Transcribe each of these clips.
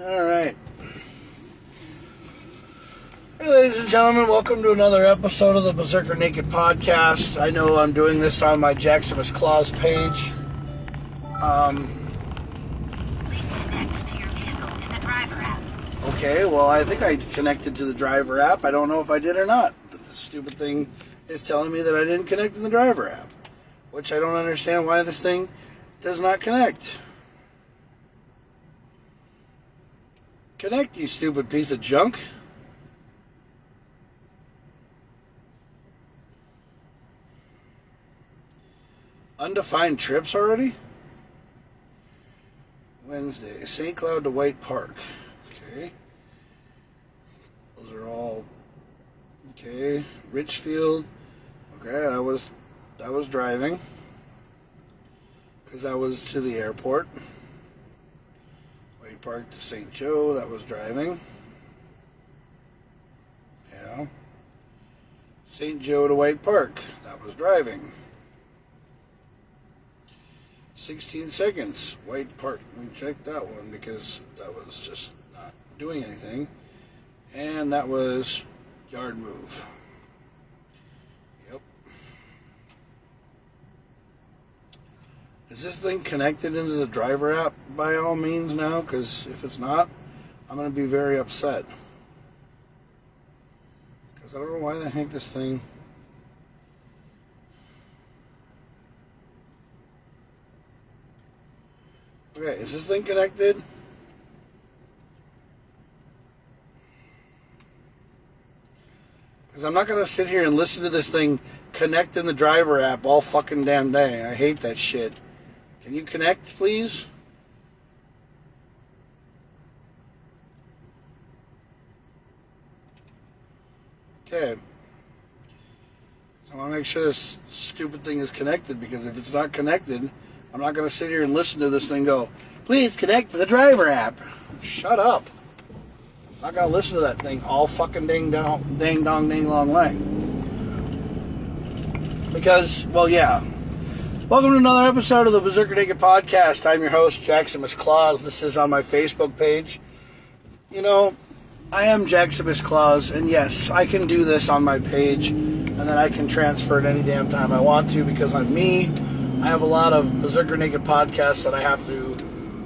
Alright. Hey, ladies and gentlemen, welcome to another episode of the Berserker Naked Podcast. I know I'm doing this on my Jackson's Claws page. Please connect to your vehicle in the driver app. Okay, well, I think I connected to the driver app. I don't know if I did or not. But this stupid thing is telling me that I didn't connect in the driver app, which I don't understand why this thing does not connect. Connect, you stupid piece of junk. Undefined trips already? Wednesday, St. Cloud to White Park. Okay. Those are all okay. Richfield. Okay, that was driving. Because that was to the airport. White Park to St. Joe, that was driving. Yeah. St. Joe to White Park, that was driving. 16 seconds, White Park. We checked that one because that was just not doing anything. And that was yard move. Yep. Is this thing connected into the driver app by all means now? Because if it's not, I'm going to be very upset. Because I don't know why the heck this thing... Okay, is this thing connected? Because I'm not going to sit here and listen to this thing connect in the driver app all fucking damn day. I hate that shit. Can you connect, please? Okay. So I want to make sure this stupid thing is connected, because if it's not connected... I'm not going to sit here and listen to this thing go, please connect to the driver app. Shut up. I'm not going to listen to that thing all fucking ding dong ding long lang. Because, well, yeah. Welcome to another episode of the Berserker Naked Podcast. I'm your host, Jackson's Claws. This is on my Facebook page. You know, I am Jackson's Claws, and yes, I can do this on my page, and then I can transfer it any damn time I want to, because I'm me. I have a lot of Berserker Naked podcasts that I have to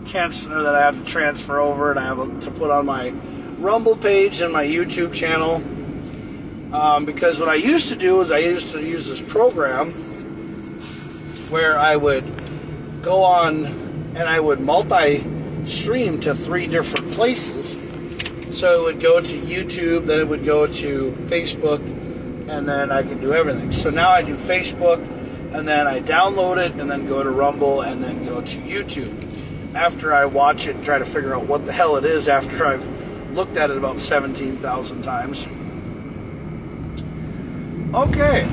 cancel, or that I have to transfer over, and I have to put on my Rumble page and my YouTube channel. Because what I used to do is I used to use this program where I would go on and I would multi-stream to 3 different places. So it would go to YouTube, then it would go to Facebook, and then I could do everything. So now I do Facebook, and then I download it, and then go to Rumble, and then go to YouTube. After I watch it and try to figure out what the hell it is after I've looked at it about 17,000 times. Okay,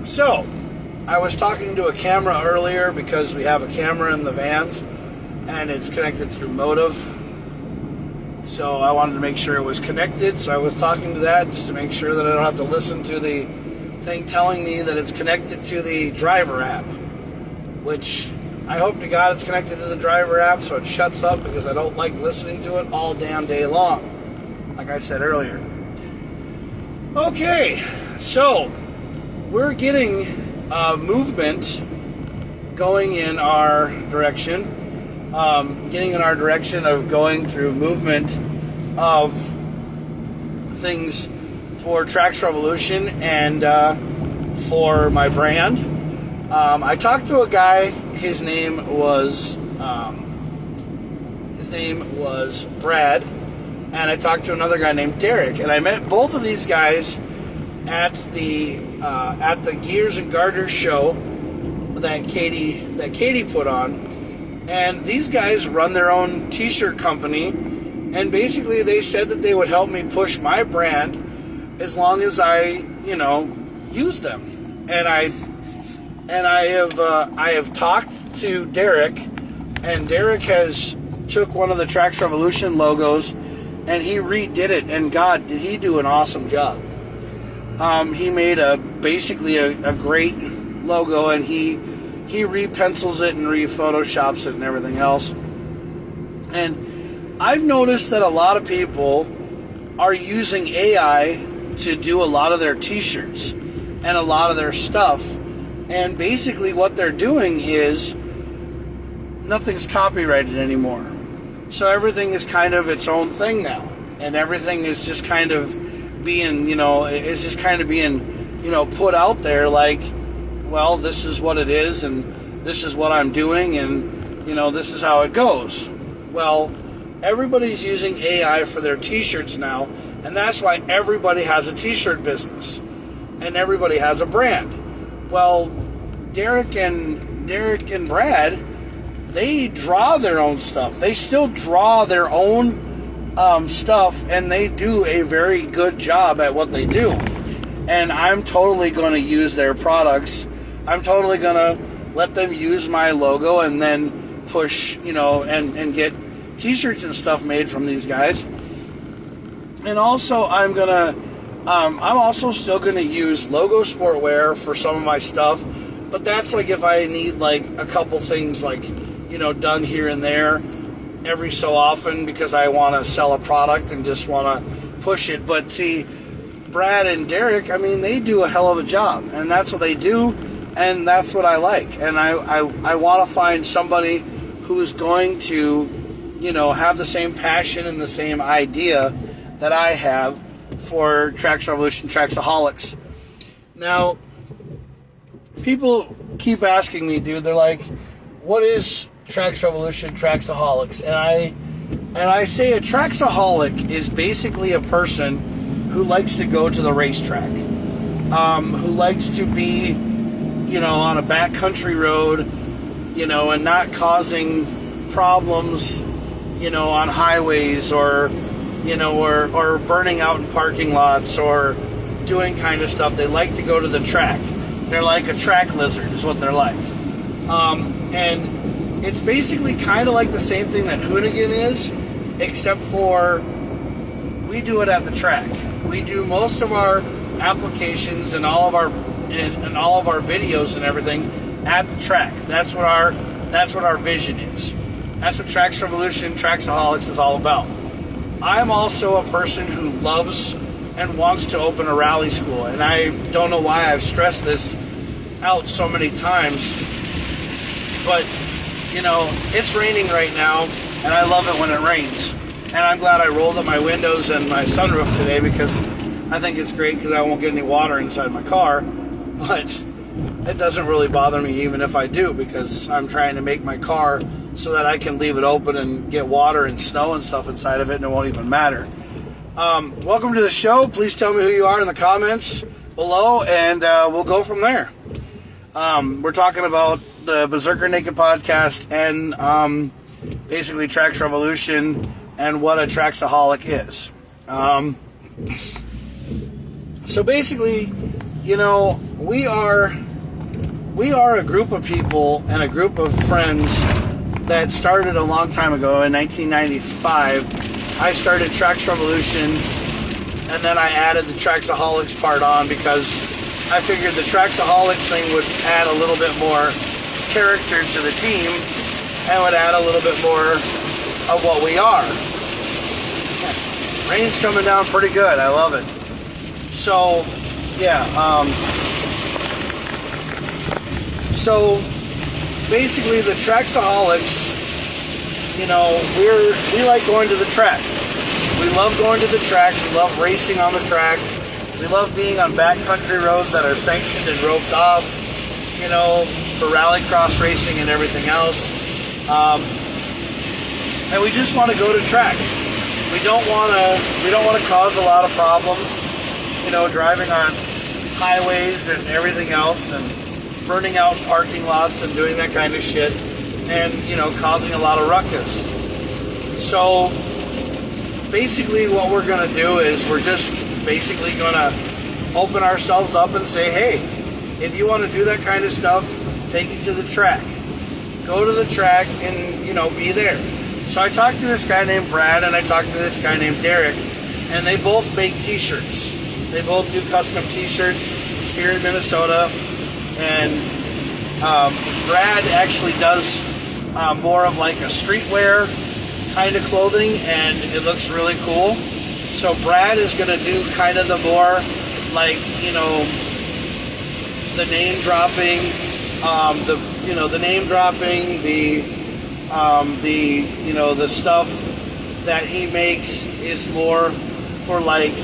so I was talking to a camera earlier because we have a camera in the vans, and it's connected through Motive. So I wanted to make sure it was connected, so I was talking to that just to make sure that I don't have to listen to the thing telling me that it's connected to the driver app, which I hope to God it's connected to the driver app so it shuts up, because I don't like listening to it all damn day long, like I said earlier. Okay, so we're getting movement going in our direction, of going through movement of things for Trax Revolution and for my brand. I talked to a guy. His name was Brad, and I talked to another guy named Derek, and I met both of these guys at the Gears and Garters show that Katie put on. And these guys run their own t-shirt company, and basically they said that they would help me push my brand as long as I, use them. And I have talked to Derek, and Derek has took one of the Trax Revolution logos and he redid it, and God, did he do an awesome job. He made basically a great logo, and he repencils it and re-photoshops it and everything else. And I've noticed that a lot of people are using AI to do a lot of their t-shirts and a lot of their stuff. And basically what they're doing is nothing's copyrighted anymore. So everything is kind of its own thing now. And everything is just kind of being, it's just kind of being, put out there like, well, this is what it is and this is what I'm doing and, this is how it goes. Well, everybody's using AI for their t-shirts now, and that's why everybody has a t-shirt business and everybody has a brand. Well, Derek and Brad, they draw their own stuff. They still draw their own stuff, and they do a very good job at what they do. And I'm totally going to use their products. I'm totally going to let them use my logo and then push, and get t-shirts and stuff made from these guys. And also I'm also still gonna use logo sportwear for some of my stuff, but that's like if I need like a couple things like done here and there every so often because I want to sell a product and just want to push it. But see, Brad and Derek, I mean, they do a hell of a job, and that's what they do, and that's what I like. And I want to find somebody who's going to have the same passion and the same idea that I have for Tracks Revolution, Tracksaholics. Now, people keep asking me, dude, they're like, what is Tracks Revolution, Tracksaholics? And I say a Tracksaholic is basically a person who likes to go to the racetrack, who likes to be, on a backcountry road, and not causing problems, on highways or burning out in parking lots or doing kind of stuff. They like to go to the track. They're like a track lizard is what they're like. And it's basically kind of like the same thing that Hoonigan is, except for we do it at the track. We do most of our applications and all of our videos and everything at the track. That's what our vision is. That's what Tracks Revolution, Tracksaholics is all about. I'm also a person who loves and wants to open a rally school, and I don't know why I've stressed this out so many times, but it's raining right now, and I love it when it rains. And I'm glad I rolled up my windows and my sunroof today because I think it's great because I won't get any water inside my car, but it doesn't really bother me even if I do, because I'm trying to make my car so that I can leave it open and get water and snow and stuff inside of it and it won't even matter. Welcome to the show. Please tell me who you are in the comments below, and we'll go from there. We're talking about the Berserker Naked podcast and basically Tracks Revolution and what a Tracksaholic is. So basically, we are a group of people and a group of friends that started a long time ago in 1995. I started Tracks Revolution, and then I added the Tracksaholics part on because I figured the Tracksaholics thing would add a little bit more character to the team and would add a little bit more of what we are. Rain's coming down pretty good. I love it. So, yeah. So basically, the Tracksaholics, we like going to the track. We love going to the track. We love racing on the track. We love being on backcountry roads that are sanctioned and roped off, for rallycross racing and everything else. And we just want to go to tracks. We don't want to cause a lot of problems, driving on highways and everything else, and burning out in parking lots and doing that kind of shit, and causing a lot of ruckus. So basically what we're going to do is we're just basically going to open ourselves up and say, hey, if you want to do that kind of stuff, take it to the track. Go to the track and, be there. So I talked to this guy named Brad and I talked to this guy named Derek, and they both make t-shirts. They both do custom t-shirts here in Minnesota. And Brad actually does more of like a streetwear kind of clothing, and it looks really cool. So Brad is going to do kind of the more like, the name dropping, the name dropping, the stuff that he makes is more for like,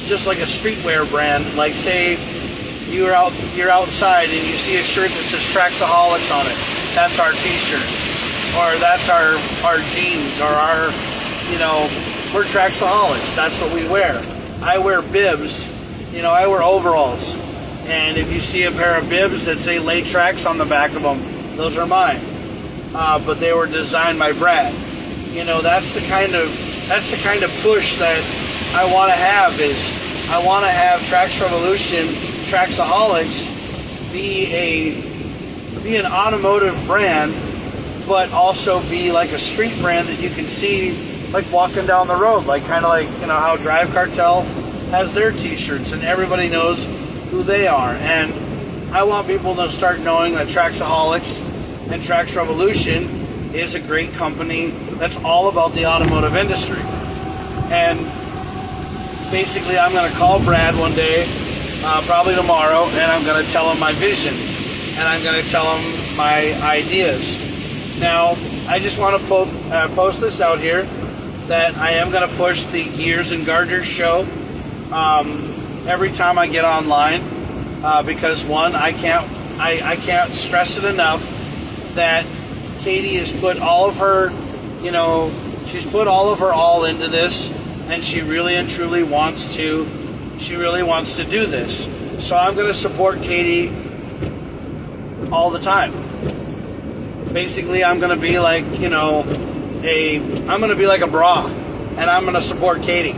just like a streetwear brand. Like say you're outside and you see a shirt that says Traxaholics on it. That's our t-shirt. Or that's our jeans, or we're Traxaholics. That's what we wear. I wear bibs, I wear overalls. And if you see a pair of bibs that say Lay Trax on the back of them, those are mine. But they were designed by Brad. That's the kind of push that I want to have. Is I want to have Trax Revolution, Traxaholics be an automotive brand, but also be like a street brand that you can see like walking down the road, like kind of like how Drive Cartel has their t-shirts and everybody knows who they are. And I want people to start knowing that Traxaholics and Trax Revolution is a great company that's all about the automotive industry. And basically I'm going to call Brad one day, probably tomorrow, and I'm going to tell him my vision and I'm going to tell him my ideas. Now, I just want to post this out here that I am going to push the Gears and Gardner show every time I get online, because one, I can't stress it enough that Katie has put all of her, she's put all of her all into this, and she really and truly wants to do this. So I'm going to support Katie all the time. Basically, I'm going to be like, I'm going to be like a bra, and I'm going to support Katie.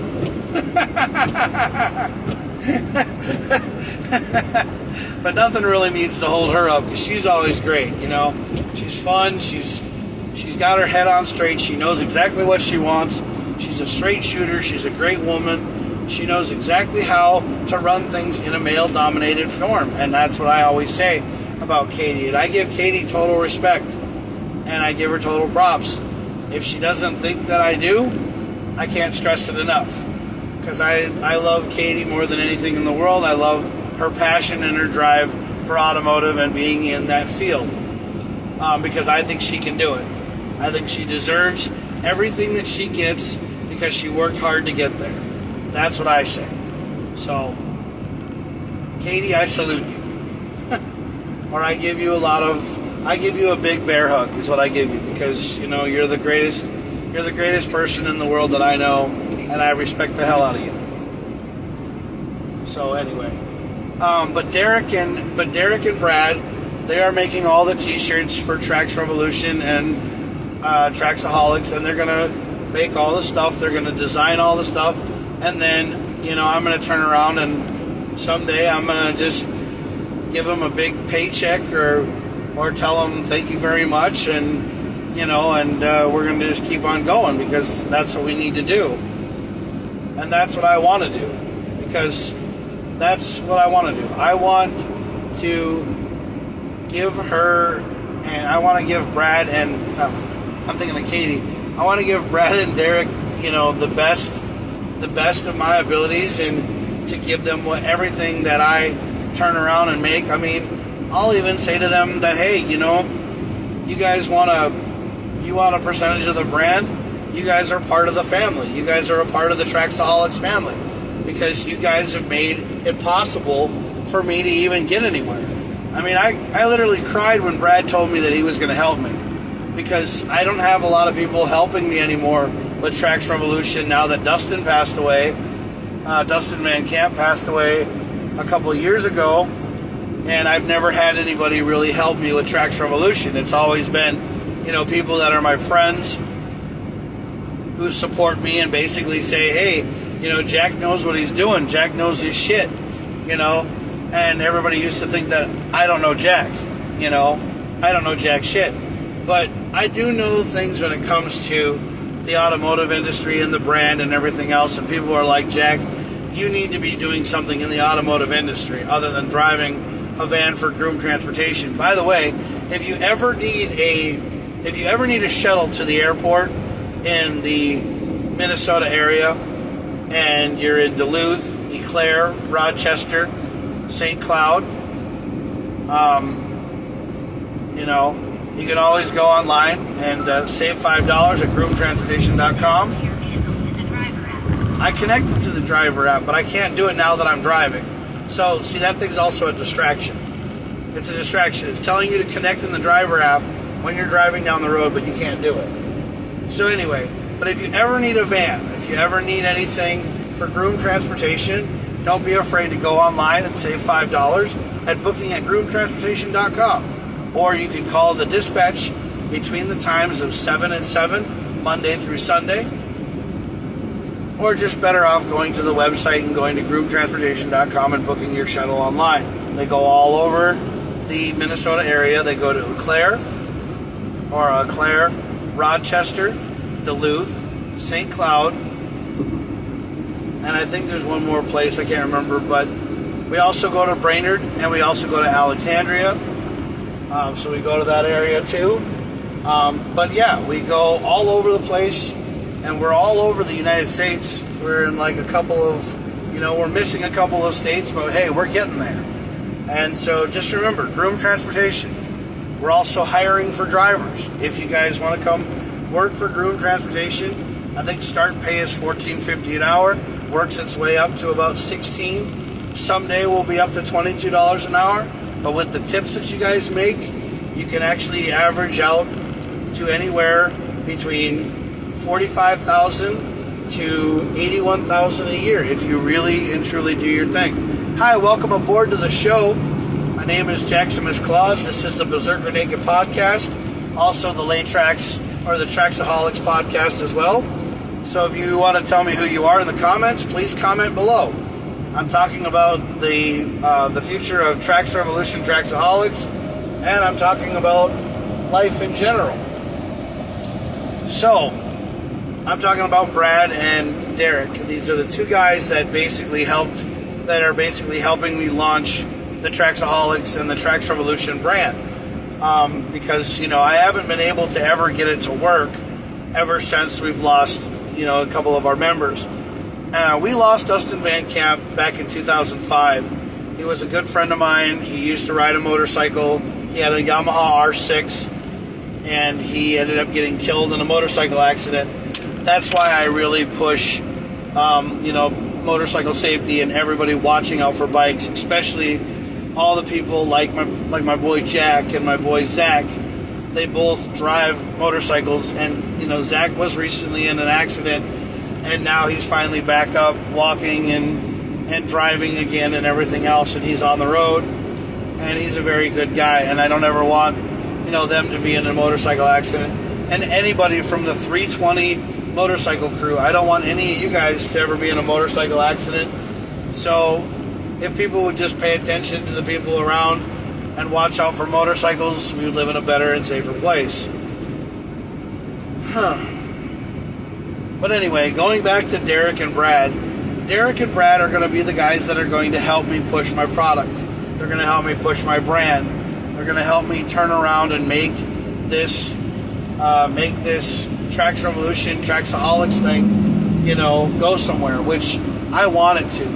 But nothing really needs to hold her up, because she's always great, She's fun, she's got her head on straight, she knows exactly what she wants, she's a straight shooter, she's a great woman, she knows exactly how to run things in a male-dominated form, and that's what I always say about Katie. And I give Katie total respect, and I give her total props. If she doesn't think that I do, I can't stress it enough, because I love Katie more than anything in the world. I love her passion and her drive for automotive and being in that field, because I think she can do it. I think she deserves everything that she gets because she worked hard to get there. That's what I say. So, Katie, I salute you. Or I give you a big bear hug is what I give you, because you're the greatest person in the world that I know, and I respect the hell out of you. So anyway, but Derek and Brad, they are making all the t-shirts for Trax Revolution and Traxaholics, and they're gonna make all the stuff, they're gonna design all the stuff, and then I'm gonna turn around and someday I'm gonna just give them a big paycheck or tell them thank you very much, and we're going to just keep on going, because that's what we need to do, and that's what I want to do, because that's what I want to do. I want to give her, and I want to give Brad and I'm thinking of Katie. I want to give Brad and Derek, the best of my abilities, and to give them everything that I turn around and make. I mean, I'll even say to them that, hey, you guys want a percentage of the brand? You guys are part of the family. You guys are a part of the Traxaholics family, because you guys have made it possible for me to even get anywhere. I mean, I literally cried when Brad told me that he was going to help me, because I don't have a lot of people helping me anymore with Trax Revolution now that Dustin passed away. Dustin Van Camp passed away a couple of years ago, and I've never had anybody really help me with Trax Revolution. It's always been, people that are my friends who support me and basically say, hey, Jack knows what he's doing. Jack knows his shit, and everybody used to think that I don't know Jack, I don't know Jack shit. But I do know things when it comes to the automotive industry and the brand and everything else, and people are like, Jack, you need to be doing something in the automotive industry other than driving a van for groom transportation. By the way, if you ever need a shuttle to the airport, in the Minnesota area and you're in Duluth, Eau Claire, Rochester, St. Cloud, you can always go online and save $5 at groomtransportation.com. To your vehicle in the driver app. I connected to the driver app, but I can't do it now that I'm driving. So, see, that thing's also a distraction. It's a distraction. It's telling you to connect in the driver app when you're driving down the road, but you can't do it. So anyway, but if you ever need a van, if you ever need anything for groom transportation, don't be afraid to go online and save $5 at booking at groomtransportation.com. Or you can call the dispatch between the times of 7 and 7, Monday through Sunday. Or just better off going to the website and going to groomtransportation.com and booking your shuttle online. They go all over the Minnesota area. They go to Eau Claire, Rochester, Duluth, St. Cloud, and I think there's one more place, I can't remember, but we also go to Brainerd and we also go to Alexandria. So we go to that area too. But yeah, we go all over the place, and we're all over the United States. We're in like a couple of, we're missing a couple of states, but hey, we're getting there. And so just remember, Groom Transportation. We're also hiring for drivers. If you guys want to come work for Groom Transportation, I think start pay is $14.50 an hour. Works its way up to about $16. Someday we'll be up to $22 an hour. But with the tips that you guys make, you can actually average out to anywhere between $45,000 to $81,000 a year if you really and truly do your thing. Hi, welcome aboard to the show. My name is Jaximus Claus. This is the Berserker Naked podcast, also the Lay Tracks or the Traxaholics podcast as well. So if you want to tell me who you are in the comments, please comment below. I'm talking about the future of Trax Revolution, Traxaholics, and I'm talking about life in general. So, I'm talking about Brad and Derek. These are the two guys that are basically helping me launch the Traxaholics and the Trax Revolution brand. Because, I haven't been able to ever get it to work ever since we've lost, a couple of our members. We lost Dustin Van Camp back in 2005. He was a good friend of mine. He used to ride a motorcycle. He had a Yamaha R6, and he ended up getting killed in a motorcycle accident. That's why I really push, motorcycle safety and everybody watching out for bikes, especially all the people like my boy Jack and my boy Zach. They both drive motorcycles, and Zach was recently in an accident, and now he's finally back up walking and driving again and everything else, and he's on the road, and he's a very good guy, and I don't ever want them to be in a motorcycle accident. And anybody from the 320 motorcycle crew, I don't want any of you guys to ever be in a motorcycle accident. So if people would just pay attention to the people around and watch out for motorcycles, we would live in a better and safer place. But anyway, going back to Derek and Brad. Derek and Brad are going to be the guys that are going to help me push my product. They're going to help me push my brand. They're going to help me turn around and make this Trax Revolution, Traxaholics thing, go somewhere, which I want it to.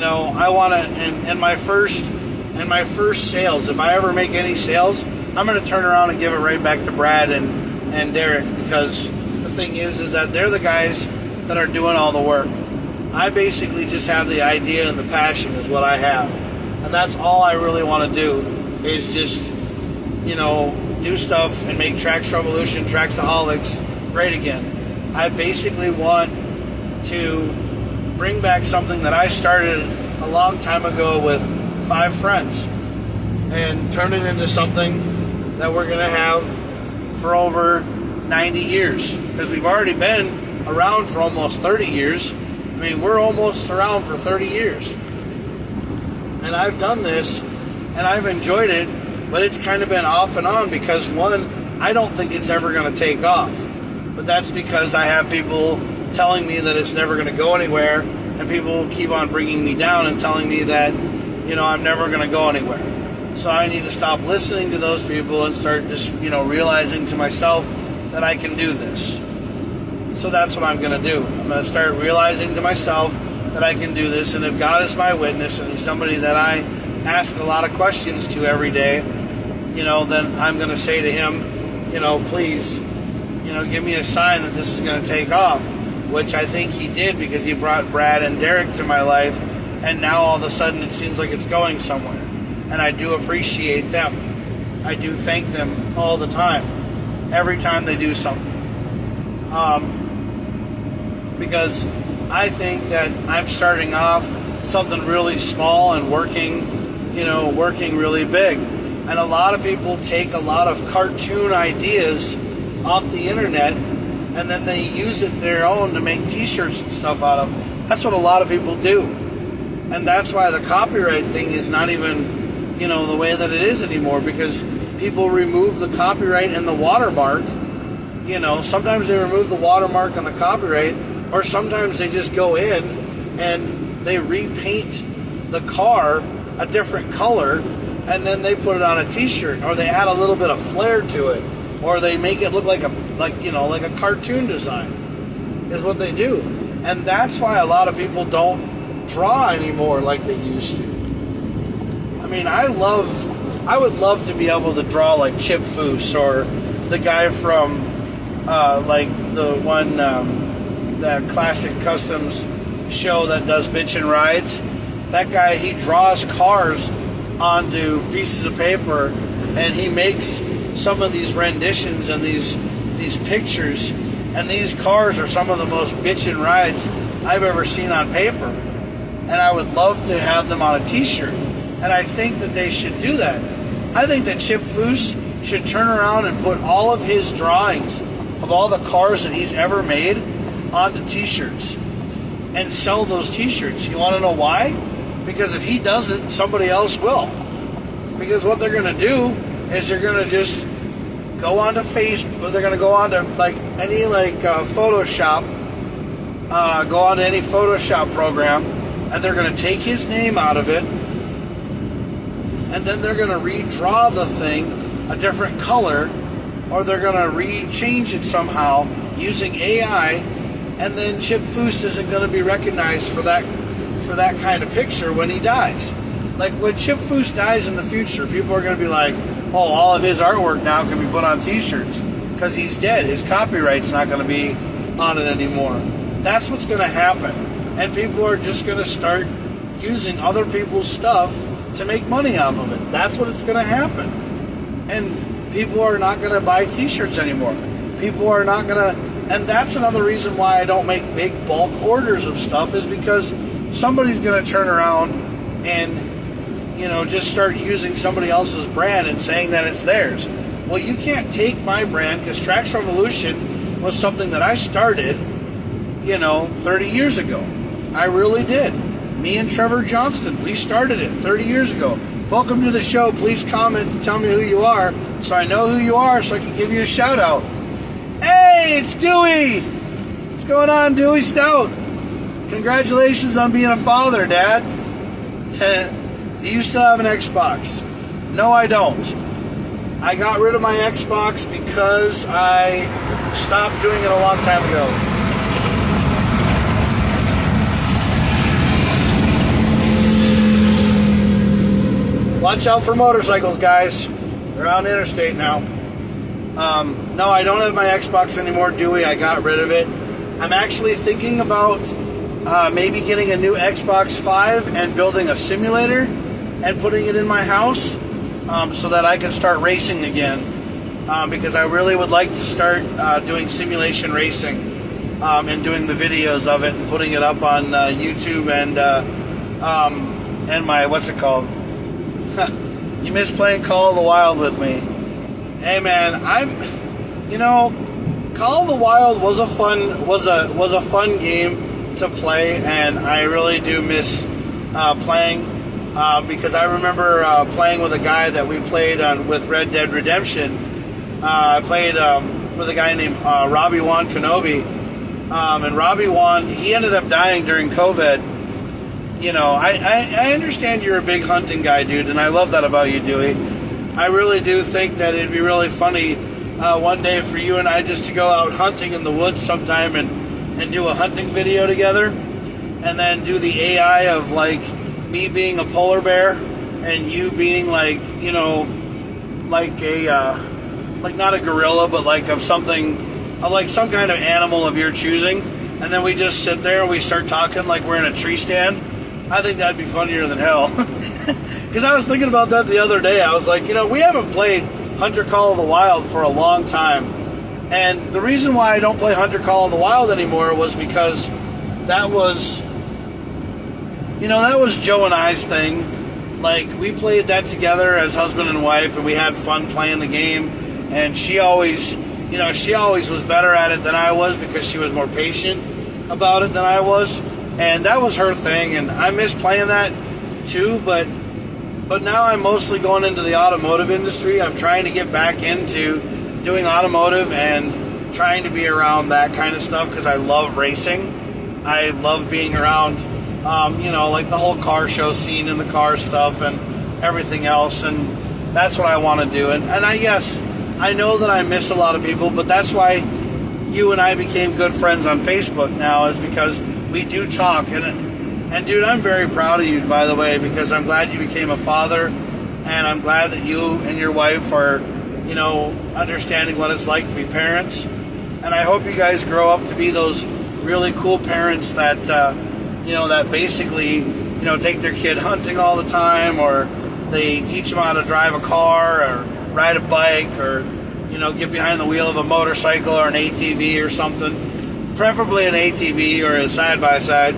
I want to, in my first sales, if I ever make any sales, I'm going to turn around and give it right back to Brad and Derek, because the thing is that they're the guys that are doing all the work. I basically just have the idea and the passion is what I have. And that's all I really want to do, is just, do stuff and make Trax Revolution, Traxaholics great again. I basically want to bring back something that I started a long time ago with 5 friends and turn it into something that we're going to have for over 90 years, because we've already been around for almost 30 years. I mean, we're almost around for 30 years. And I've done this, and I've enjoyed it, but it's kind of been off and on because, one, I don't think it's ever going to take off. But that's because I have people telling me that it's never going to go anywhere, and people keep on bringing me down and telling me that, I'm never going to go anywhere. So I need to stop listening to those people and start just, realizing to myself that I can do this. So that's what I'm going to do. I'm going to start realizing to myself that I can do this, and if God is my witness and he's somebody that I ask a lot of questions to every day, then I'm going to say to him, please, give me a sign that this is going to take off, which I think he did, because he brought Brad and Derek to my life, and now all of a sudden it seems like it's going somewhere. And I do appreciate them. I do thank them all the time, every time they do something. Because I think that I'm starting off something really small and working really big. And a lot of people take a lot of cartoon ideas off the internet and then they use it their own to make t-shirts and stuff out of. That's what a lot of people do. And that's why the copyright thing is not even, the way that it is anymore, because people remove the copyright and the watermark. Sometimes they remove the watermark on the copyright, or sometimes they just go in and they repaint the car a different color, and then they put it on a t-shirt, or they add a little bit of flair to it, or they make it look like a cartoon design, is what they do. And that's why a lot of people don't draw anymore like they used to. I mean, I would love to be able to draw like Chip Foose, or the guy from that classic customs show that does Bitchin' Rides. That guy, he draws cars onto pieces of paper, and he makes some of these renditions and these pictures, and these cars are some of the most bitchin' rides I've ever seen on paper. And I would love to have them on a t-shirt. And I think that they should do that. I think that Chip Foose should turn around and put all of his drawings of all the cars that he's ever made onto t-shirts and sell those t-shirts. You want to know why? Because if he doesn't, somebody else will. Because what they're going to do is they're going to just go onto Facebook, they're going to go onto any Photoshop, go onto any Photoshop program, and they're going to take his name out of it, and then they're going to redraw the thing a different color, or they're going to change it somehow using AI, and then Chip Foose isn't going to be recognized for that kind of picture when he dies. Like when Chip Foose dies in the future, people are going to be like, oh, all of his artwork now can be put on t-shirts because he's dead. His copyright's not going to be on it anymore. That's what's going to happen. And people are just going to start using other people's stuff to make money off of it. That's what it's going to happen. And people are not going to buy t-shirts anymore. People are not going to... And that's another reason why I don't make big bulk orders of stuff, is because somebody's going to turn around and, just start using somebody else's brand and saying that it's theirs. Well, you can't take my brand, because Tracks Revolution was something that I started, 30 years ago. I really did. Me and Trevor Johnston, we started it 30 years ago. Welcome to the show. Please comment to tell me who you are, so I know who you are, so I can give you a shout out. Hey, it's Dewey! What's going on, Dewey Stout? Congratulations on being a father, Dad. Do you still have an Xbox? No, I don't. I got rid of my Xbox because I stopped doing it a long time ago. Watch out for motorcycles, guys. They're on the interstate now. No, I don't have my Xbox anymore, Dewey. I got rid of it. I'm actually thinking about maybe getting a new Xbox 5 and building a simulator and putting it in my house so that I can start racing again. Because I really would like to start doing simulation racing and doing the videos of it and putting it up on YouTube and my, what's it called? You miss playing Call of the Wild with me. Hey man, Call of the Wild was a fun game to play, and I really do miss playing because I remember playing with a guy that we played with Red Dead Redemption. I played with a guy named Robbie Wan Kenobi, and Robbie Wan, he ended up dying during COVID. I understand you're a big hunting guy, dude, and I love that about you, Dewey. I really do think that it'd be really funny one day for you and I just to go out hunting in the woods sometime and do a hunting video together, and then do the AI of like me being a polar bear and you being like, you know, like a like not a gorilla, but like of something, like some kind of animal of your choosing, and then we just sit there and we start talking like we're in a tree stand. I think that'd be funnier than hell. Because I was thinking about that the other day. I was like, you know, we haven't played Hunter Call of the Wild for a long time. And the reason why I don't play Hunter Call of the Wild anymore was because that was, you know, that was Joe and I's thing. Like, we played that together as husband and wife, and we had fun playing the game. And she always, you know, she always was better at it than I was because she was more patient about it than I was. And that was her thing, and I miss playing that too, but now I'm mostly going into the automotive industry. I'm trying to get back into doing automotive and trying to be around that kind of stuff because I love racing. I love being around, you know, like the whole car show scene and the car stuff and everything else, and that's what I want to do. And yes, I know that I miss a lot of people, but that's why you and I became good friends on Facebook now, is because we do talk. And dude, I'm very proud of you, by the way, because I'm glad you became a father, and I'm glad that you and your wife are, you know, understanding what it's like to be parents. And I hope you guys grow up to be those really cool parents that, you know, that basically, you know, take their kid hunting all the time, or they teach them how to drive a car or ride a bike, or, you know, get behind the wheel of a motorcycle or an ATV or something. Preferably an ATV or a side-by-side.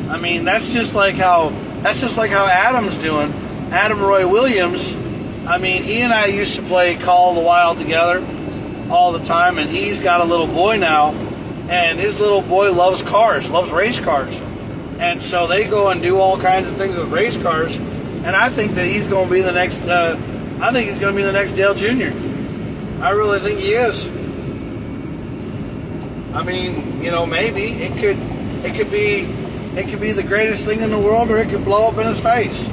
I mean, that's just like how Adam's doing. Adam Roy Williams, I mean, he and I used to play Call of the Wild together all the time, and he's got a little boy now, and his little boy loves cars, loves race cars. And so they go and do all kinds of things with race cars, and I think that he's going to be the next, I think he's going to be the next Dale Jr. I really think he is. I mean, you know, maybe it could be the greatest thing in the world, or it could blow up in his face.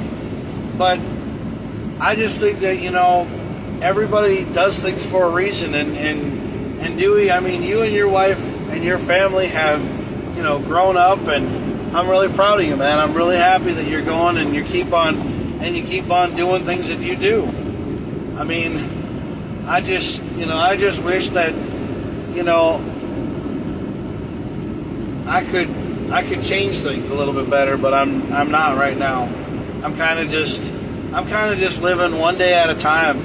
But I just think that, you know, everybody does things for a reason, and Dewey, I mean, you and your wife and your family have, you know, grown up, and I'm really proud of you, man. I'm really happy that you're going and you keep on doing things that you do. I mean, I just wish that, you know, I could change things a little bit better, but I'm not right now. I'm kind of just living one day at a time,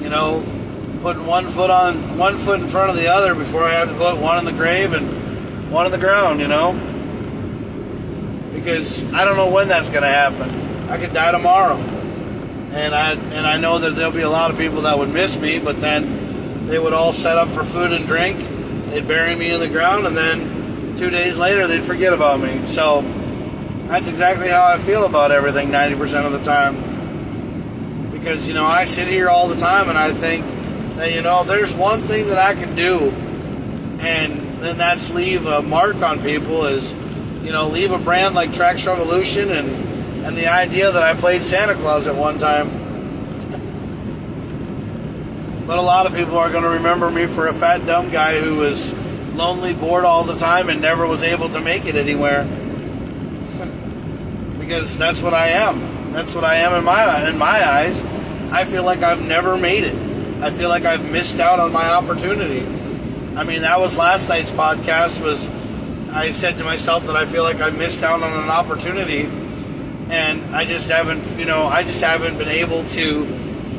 you know, putting one foot in front of the other before I have to put one in the grave and one in the ground, you know, because I don't know when that's going to happen. I could die tomorrow, and I know that there'll be a lot of people that would miss me, but then they would all set up for food and drink. They'd bury me in the ground, and then 2 days later, they'd forget about me. So that's exactly how I feel about everything 90% of the time. Because, you know, I sit here all the time and I think that, you know, there's one thing that I can do, and then that's leave a mark on people, is, you know, leave a brand like Trax Revolution and the idea that I played Santa Claus at one time. But a lot of people are going to remember me for a fat, dumb guy who was lonely, bored all the time, and never was able to make it anywhere. Because that's what I am. That's what I am in my eyes. I feel like I've never made it. I feel like I've missed out on my opportunity. I mean, that was last night's podcast. I said to myself that I feel like I missed out on an opportunity, and I just haven't been able to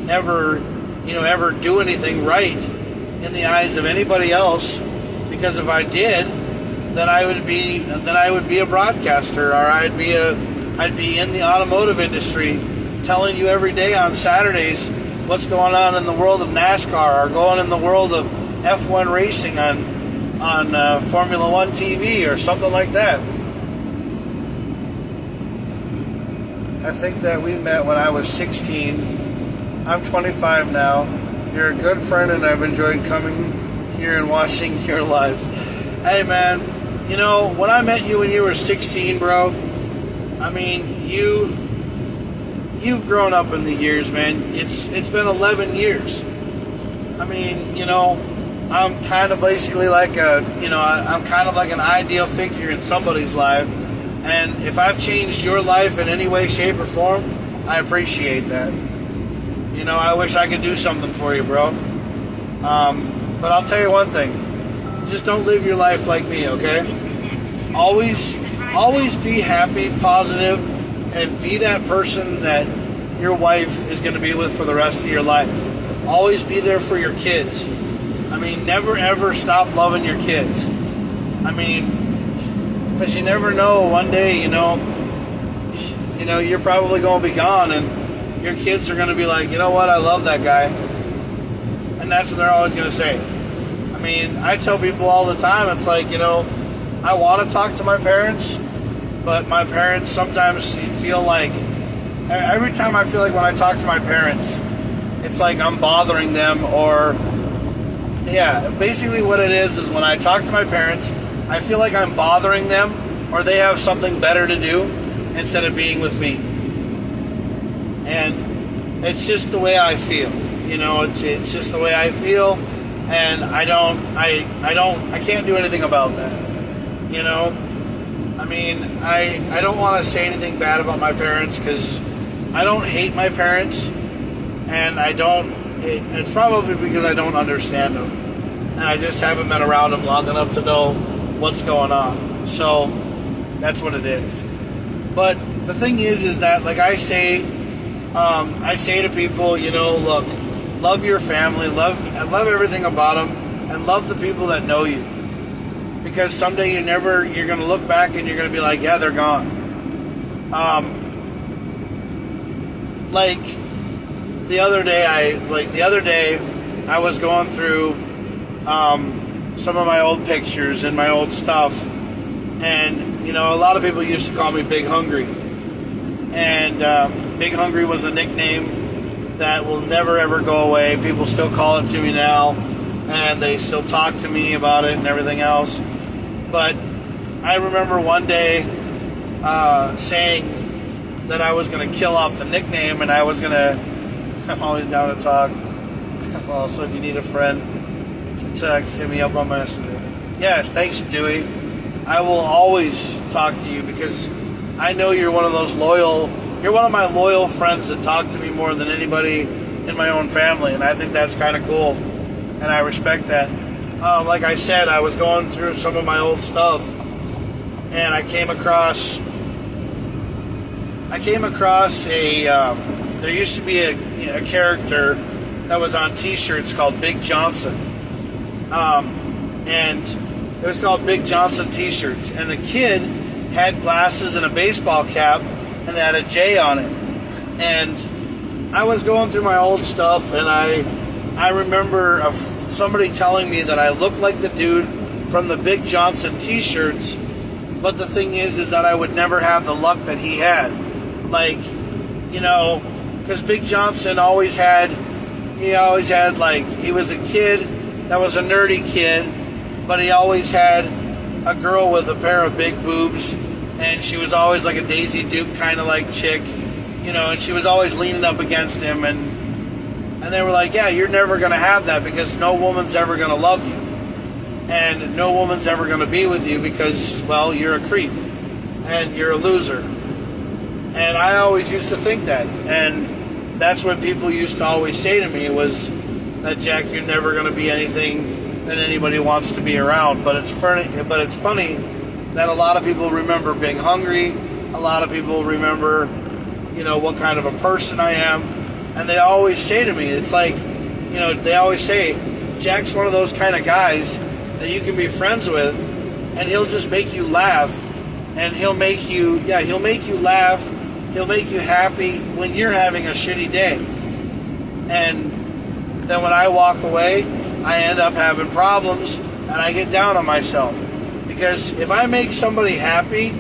ever do anything right in the eyes of anybody else. Because if I did, then I would be a broadcaster, or I'd be in the automotive industry, telling you every day on Saturdays what's going on in the world of NASCAR, or going in the world of F1 racing on Formula One TV or something like that. I think that we met when I was 16. I'm 25 now. You're a good friend, and I've enjoyed coming here and watching your lives. Hey, man, you know, when I met you when you were 16, bro, I mean, you've grown up in the years, man. It's been 11 years. I mean, I'm kind of basically like I'm kind of like an ideal figure in somebody's life. And if I've changed your life in any way, shape, or form, I appreciate that. I wish I could do something for you, bro. But I'll tell you one thing. Just don't live your life like me, okay? Always be happy, positive, and be that person that your wife is going to be with for the rest of your life. Always be there for your kids. I mean, never ever stop loving your kids. I mean, because you never know, one day, you're probably going to be gone, and your kids are going to be like, you know what, I love that guy. And that's what they're always going to say. I mean, I tell people all the time, it's like, I want to talk to my parents, but my parents sometimes feel like, every time I feel like when I talk to my parents, it's like I'm bothering them, or, basically what it is when I talk to my parents, I feel like I'm bothering them, or they have something better to do instead of being with me. And it's just the way I feel. It's just the way I feel, and I can't do anything about that. I mean, I don't want to say anything bad about my parents, because I don't hate my parents, and it's probably because I don't understand them, and I just haven't been around them long enough to know what's going on. So that's what it is. But the thing is that, like I say to people, look, love your family, love everything about them, and love the people that know you. Because someday you're going to look back and you're going to be like, yeah, they're gone. Like the other day, I was going through some of my old pictures and my old stuff, and a lot of people used to call me Big Hungry, and Big Hungry was a nickname that will never ever go away. People still call it to me now, and they still talk to me about it and everything else. But I remember one day saying that I was going to kill off the nickname, and I'm always down to talk. Well, so if you need a friend to text, hit me up on Messenger. Yes, thanks, Dewey. I will always talk to you, because I know you're one of my loyal friends that talk to me more than anybody in my own family, and I think that's kind of cool, and I respect that. Like I said, I was going through some of my old stuff, and I came across there used to be a character that was on t-shirts called Big Johnson, and it was called Big Johnson t-shirts, and the kid had glasses and a baseball cap and had a J on it. And I was going through my old stuff, and I remember somebody telling me that I looked like the dude from the Big Johnson t-shirts, but the thing is that I would never have the luck that he had. Like, because Big Johnson he always had, like, he was a kid that was a nerdy kid, but he always had a girl with a pair of big boobs, and she was always like a Daisy Duke kind of like chick, and she was always leaning up against him, and they were like, yeah, you're never going to have that, because no woman's ever going to love you, and no woman's ever going to be with you, because, well, you're a creep, and you're a loser. And I always used to think that, and that's what people used to always say to me, was that, Jack, you're never going to be anything that anybody wants to be around. But it's funny that a lot of people remember Big Hungry, a lot of people remember, what kind of a person I am, and they always say to me, it's like, they always say, Jack's one of those kind of guys that you can be friends with, and he'll just make you laugh, and he'll make you laugh, he'll make you happy when you're having a shitty day. And then when I walk away, I end up having problems, and I get down on myself. Because if I make somebody happy,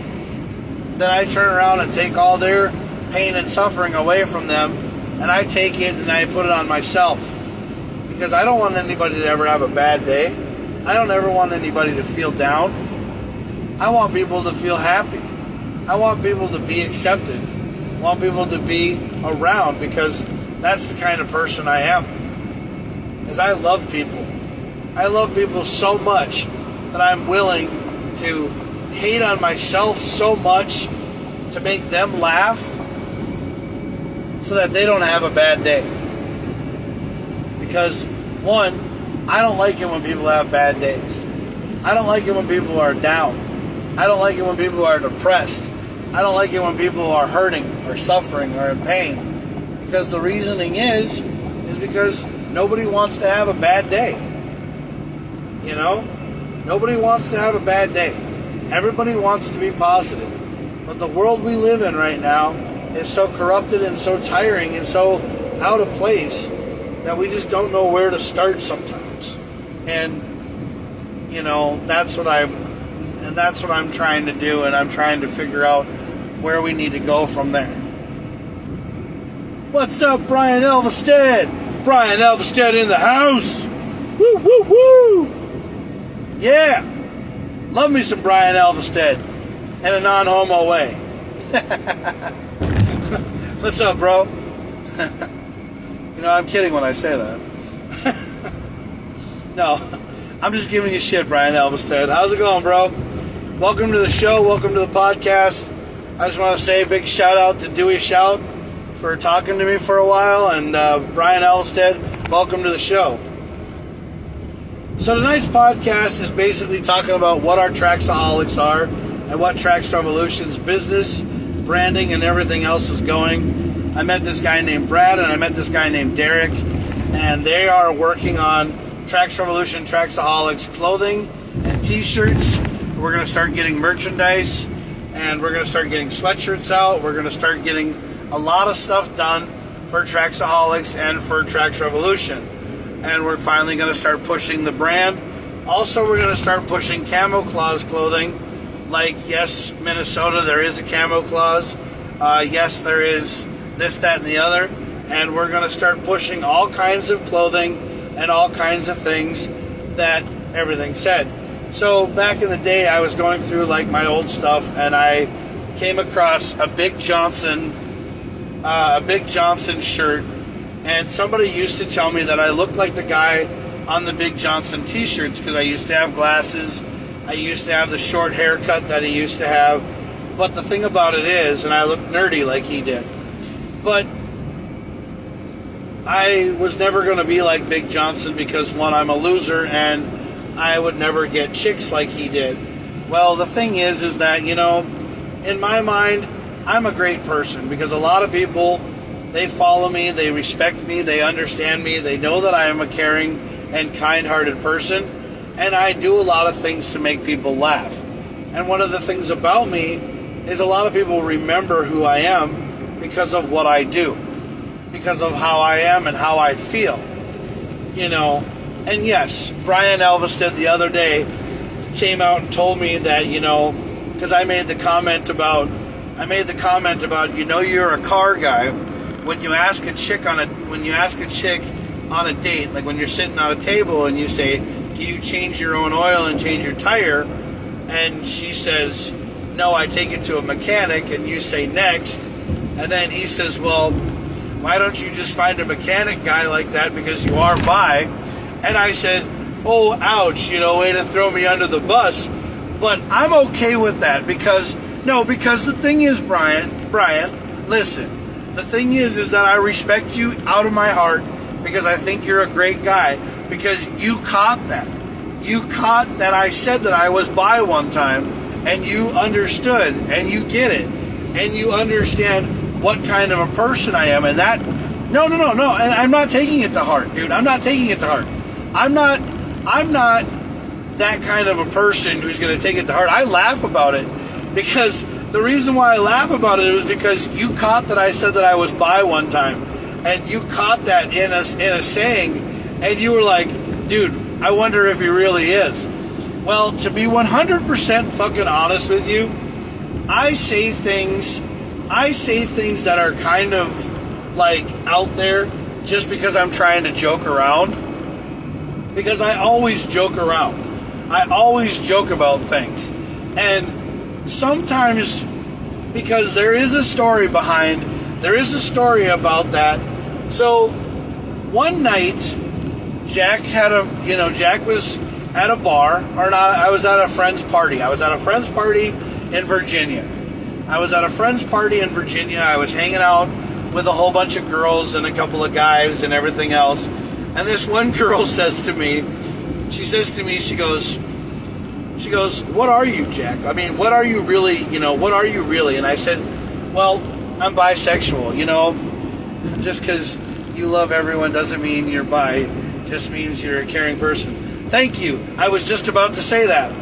then I turn around and take all their pain and suffering away from them, and I take it and I put it on myself. Because I don't want anybody to ever have a bad day. I don't ever want anybody to feel down. I want people to feel happy. I want people to be accepted. I want people to be around, because that's the kind of person I am. is I love people. I love people so much that I'm willing to hate on myself so much to make them laugh so that they don't have a bad day. Because, one, I don't like it when people have bad days. I don't like it when people are down. I don't like it when people are depressed. I don't like it when people are hurting or suffering or in pain. Because the reasoning is because nobody wants to have a bad day. You know? Nobody wants to have a bad day. Everybody wants to be positive. But the world we live in right now is so corrupted and so tiring and so out of place that we just don't know where to start sometimes. And you know, that's what I'm trying to do, and I'm trying to figure out where we need to go from there. What's up, Brian Elvestead? Brian Elvestead in the house. Woo, woo, woo. Yeah. Love me some Brian Elvestead in a non-homo way. What's up, bro? You know, I'm kidding when I say that. No, I'm just giving you shit, Brian Elvestead. How's it going, bro? Welcome to the show. Welcome to the podcast. I just want to say a big shout out to Dewey Shout for talking to me for a while. And Brian Elvestead, welcome to the show. So tonight's podcast is basically talking about what our Traxaholics are and what Trax Revolution's business, branding, and everything else is going. I met this guy named Brad and I met this guy named Derek, and they are working on Trax Revolution Traxaholics clothing and t-shirts. We're going to start getting merchandise, and we're going to start getting sweatshirts out. We're going to start getting a lot of stuff done for Traxaholics and for Trax Revolution. And we're finally going to start pushing the brand. Also, we're going to start pushing Camo Claws clothing. Like, yes, Minnesota, there is a Camo Claws. Yes, there is this, that, and the other. And we're going to start pushing all kinds of clothing and all kinds of things that everything said. So back in the day, I was going through like my old stuff, and I came across a Big Johnson shirt, and somebody used to tell me that I looked like the guy on the Big Johnson t-shirts because I used to have glasses. I used to have the short haircut that he used to have. But the thing about it is, and I look nerdy like he did, but I was never going to be like Big Johnson because, one, I'm a loser, and I would never get chicks like he did. Well, the thing is that, you know, in my mind, I'm a great person because a lot of people, they follow me, they respect me, they understand me, they know that I am a caring and kind-hearted person, and I do a lot of things to make people laugh. And one of the things about me is a lot of people remember who I am because of what I do, because of how I am and how I feel, you know. And yes, Brian Elvestead the other day came out and told me that, you know, because I made the comment about, you know, you're a car guy. When you ask a chick on a date, like when you're sitting on a table and you say, do you change your own oil and change your tire? And she says, no, I take it to a mechanic. And you say, next. And then he says, well, why don't you just find a mechanic guy like that because you are bi? And I said, oh, ouch, you know, way to throw me under the bus. But I'm okay with that because the thing is, Brian, listen. The thing is that I respect you out of my heart because I think you're a great guy because you caught that. You caught that I said that I was bi one time, and you understood, and you get it, and you understand what kind of a person I am. And that, no. And I'm not taking it to heart, dude. I'm not taking it to heart. I'm not that kind of a person who's going to take it to heart. I laugh about it because the reason why I laugh about it was because you caught that I said that I was bi one time, and you caught that in a saying, and you were like, dude, I wonder if he really is. Well, to be 100% fucking honest with you, I say things that are kind of like out there just because I'm trying to joke around. Because I always joke around. I always joke about things. And sometimes, because there is a story about that. So one night, Jack was at a bar, or not, I was at a friend's party. I was at a friend's party in Virginia. I was hanging out with a whole bunch of girls and a couple of guys and everything else. And this one girl says to me, she goes, what are you, Jack? I mean, what are you really, what are you really? And I said, well, I'm bisexual, Just because you love everyone doesn't mean you're bi. Just means you're a caring person. Thank you. I was just about to say that.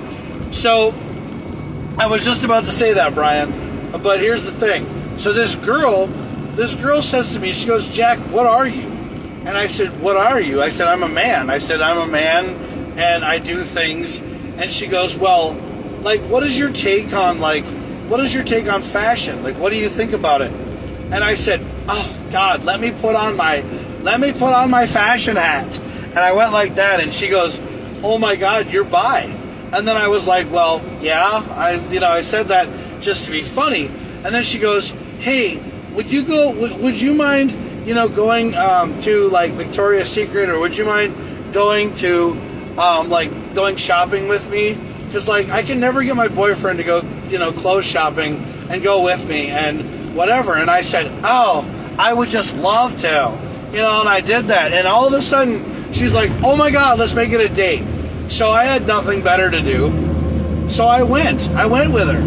Brian. But here's the thing. So this girl says to me, she goes, Jack, what are you? And I said, what are you? I said, I'm a man. And I do things. And she goes, well, like, what is your take on fashion? Like, what do you think about it? And I said, oh God, let me put on my fashion hat. And I went like that, and she goes, oh my God, you're bi. And then I was like, well, yeah, I said that just to be funny. And then she goes, hey, would you mind, going to like Victoria's Secret, or would you mind going to going shopping with me? Because like I can never get my boyfriend to go, clothes shopping and go with me and whatever. And I said, oh, I would just love to, and I did that. And all of a sudden she's like, oh my God, let's make it a date. So I had nothing better to do. So I went with her.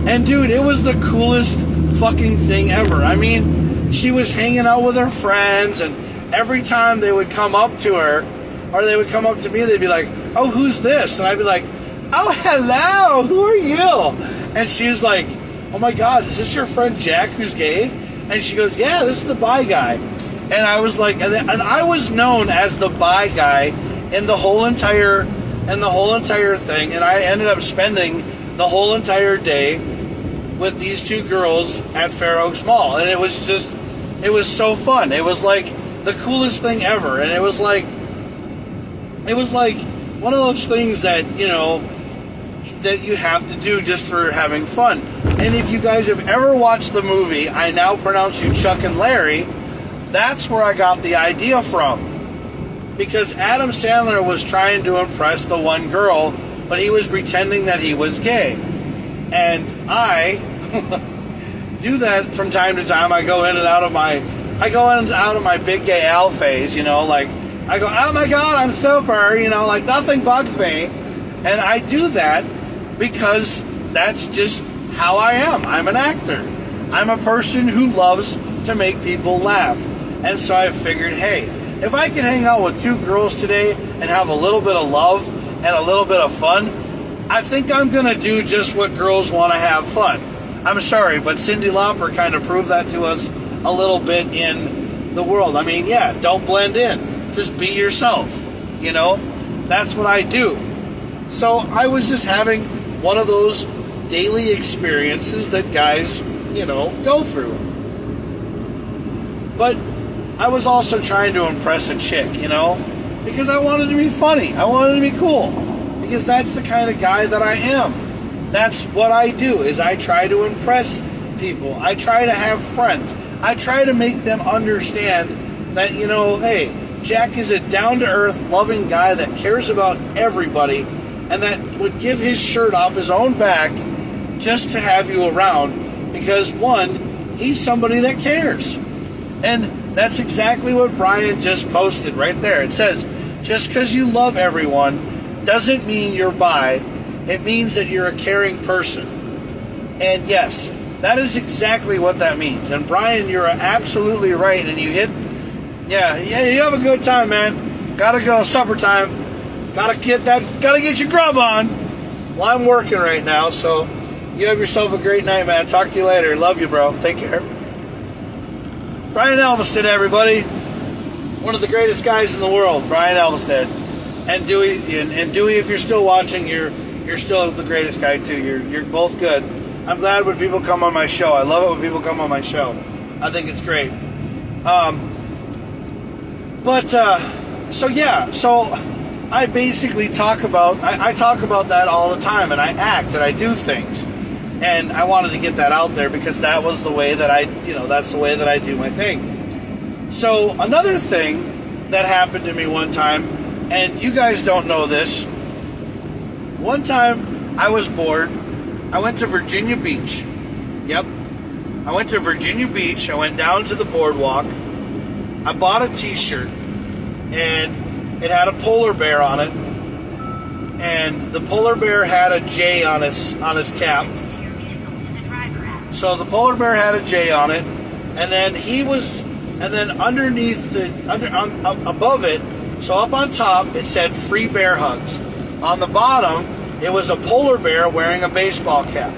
And dude, it was the coolest fucking thing ever. I mean, she was hanging out with her friends, and every time they would come up to her, or they would come up to me, they'd be like, oh, who's this? And I'd be like, oh, hello, who are you? And she was like, oh my God, is this your friend Jack who's gay? And she goes, yeah, this is the bi guy. And I was like, and I was known as the bi guy in the whole entire thing. And I ended up spending the whole entire day with these two girls at Fair Oaks Mall. And it was so fun. It was like the coolest thing ever. And it was like one of those things that, that you have to do just for having fun. And if you guys have ever watched the movie I Now Pronounce You Chuck and Larry, that's where I got the idea from. Because Adam Sandler was trying to impress the one girl, but he was pretending that he was gay. And I do that from time to time. I go in and out of my big gay Al phase, like I go, oh my God, I'm super, like nothing bugs me. And I do that because that's just how I am. I'm an actor. I'm a person who loves to make people laugh. And so I figured, hey, if I can hang out with two girls today and have a little bit of love and a little bit of fun, I think I'm going to do just what girls want to have fun. I'm sorry, but Cyndi Lauper kind of proved that to us a little bit in the world. I mean, yeah, don't blend in. Just be yourself. That's what I do. So I was just having one of those daily experiences that guys, go through. But I was also trying to impress a chick, because I wanted to be funny. I wanted to be cool. Because that's the kind of guy that I am. That's what I do, is I try to impress people. I try to have friends. I try to make them understand that, hey, Jack is a down-to-earth, loving guy that cares about everybody and that would give his shirt off his own back just to have you around because, one, he's somebody that cares. And that's exactly what Brian just posted right there. It says, just because you love everyone doesn't mean you're bi. It means that you're a caring person. And yes, that is exactly what that means. And Brian, you're absolutely right. And you hit, yeah, you have a good time, man. Gotta go, supper time. Gotta get your grub on. Well, I'm working right now, so you have yourself a great night, man. Talk to you later. Love you, bro. Take care. Brian Elvis, everybody. One of the greatest guys in the world, Brian Elvis. And Dewey, and Dewey, if you're still watching, you're still the greatest guy too. You're both good. I'm glad when people come on my show. I love it when people come on my show. I think it's great. So I basically talk about that all the time, and I act and I do things, and I wanted to get that out there because that was the way that that's the way that I do my thing. So another thing that happened to me one time, and you guys don't know this. One time I was bored. I went to Virginia Beach. Yep. I went to Virginia Beach. I went down to the boardwalk. I bought a t-shirt, and it had a polar bear on it. And the polar bear had a J on his cap. To your vehicle in the driver app. So the polar bear had a J on it, and then underneath above it, so up on top, it said free bear hugs. On the bottom, it was a polar bear wearing a baseball cap.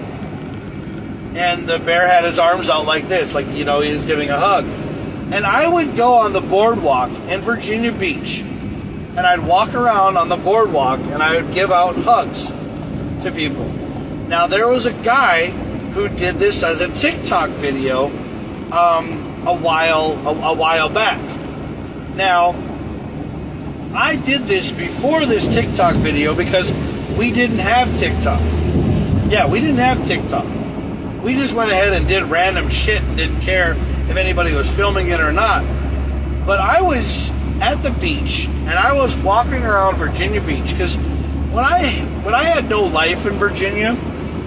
And the bear had his arms out like this, like, he was giving a hug. And I would go on the boardwalk in Virginia Beach, and I'd walk around on the boardwalk, and I would give out hugs to people. Now, there was a guy who did this as a TikTok video a while back. Now, I did this before this TikTok video because we didn't have TikTok. Yeah, we didn't have TikTok. We just went ahead and did random shit and didn't care if anybody was filming it or not. But I was at the beach, and I was walking around Virginia Beach because when I had no life in Virginia,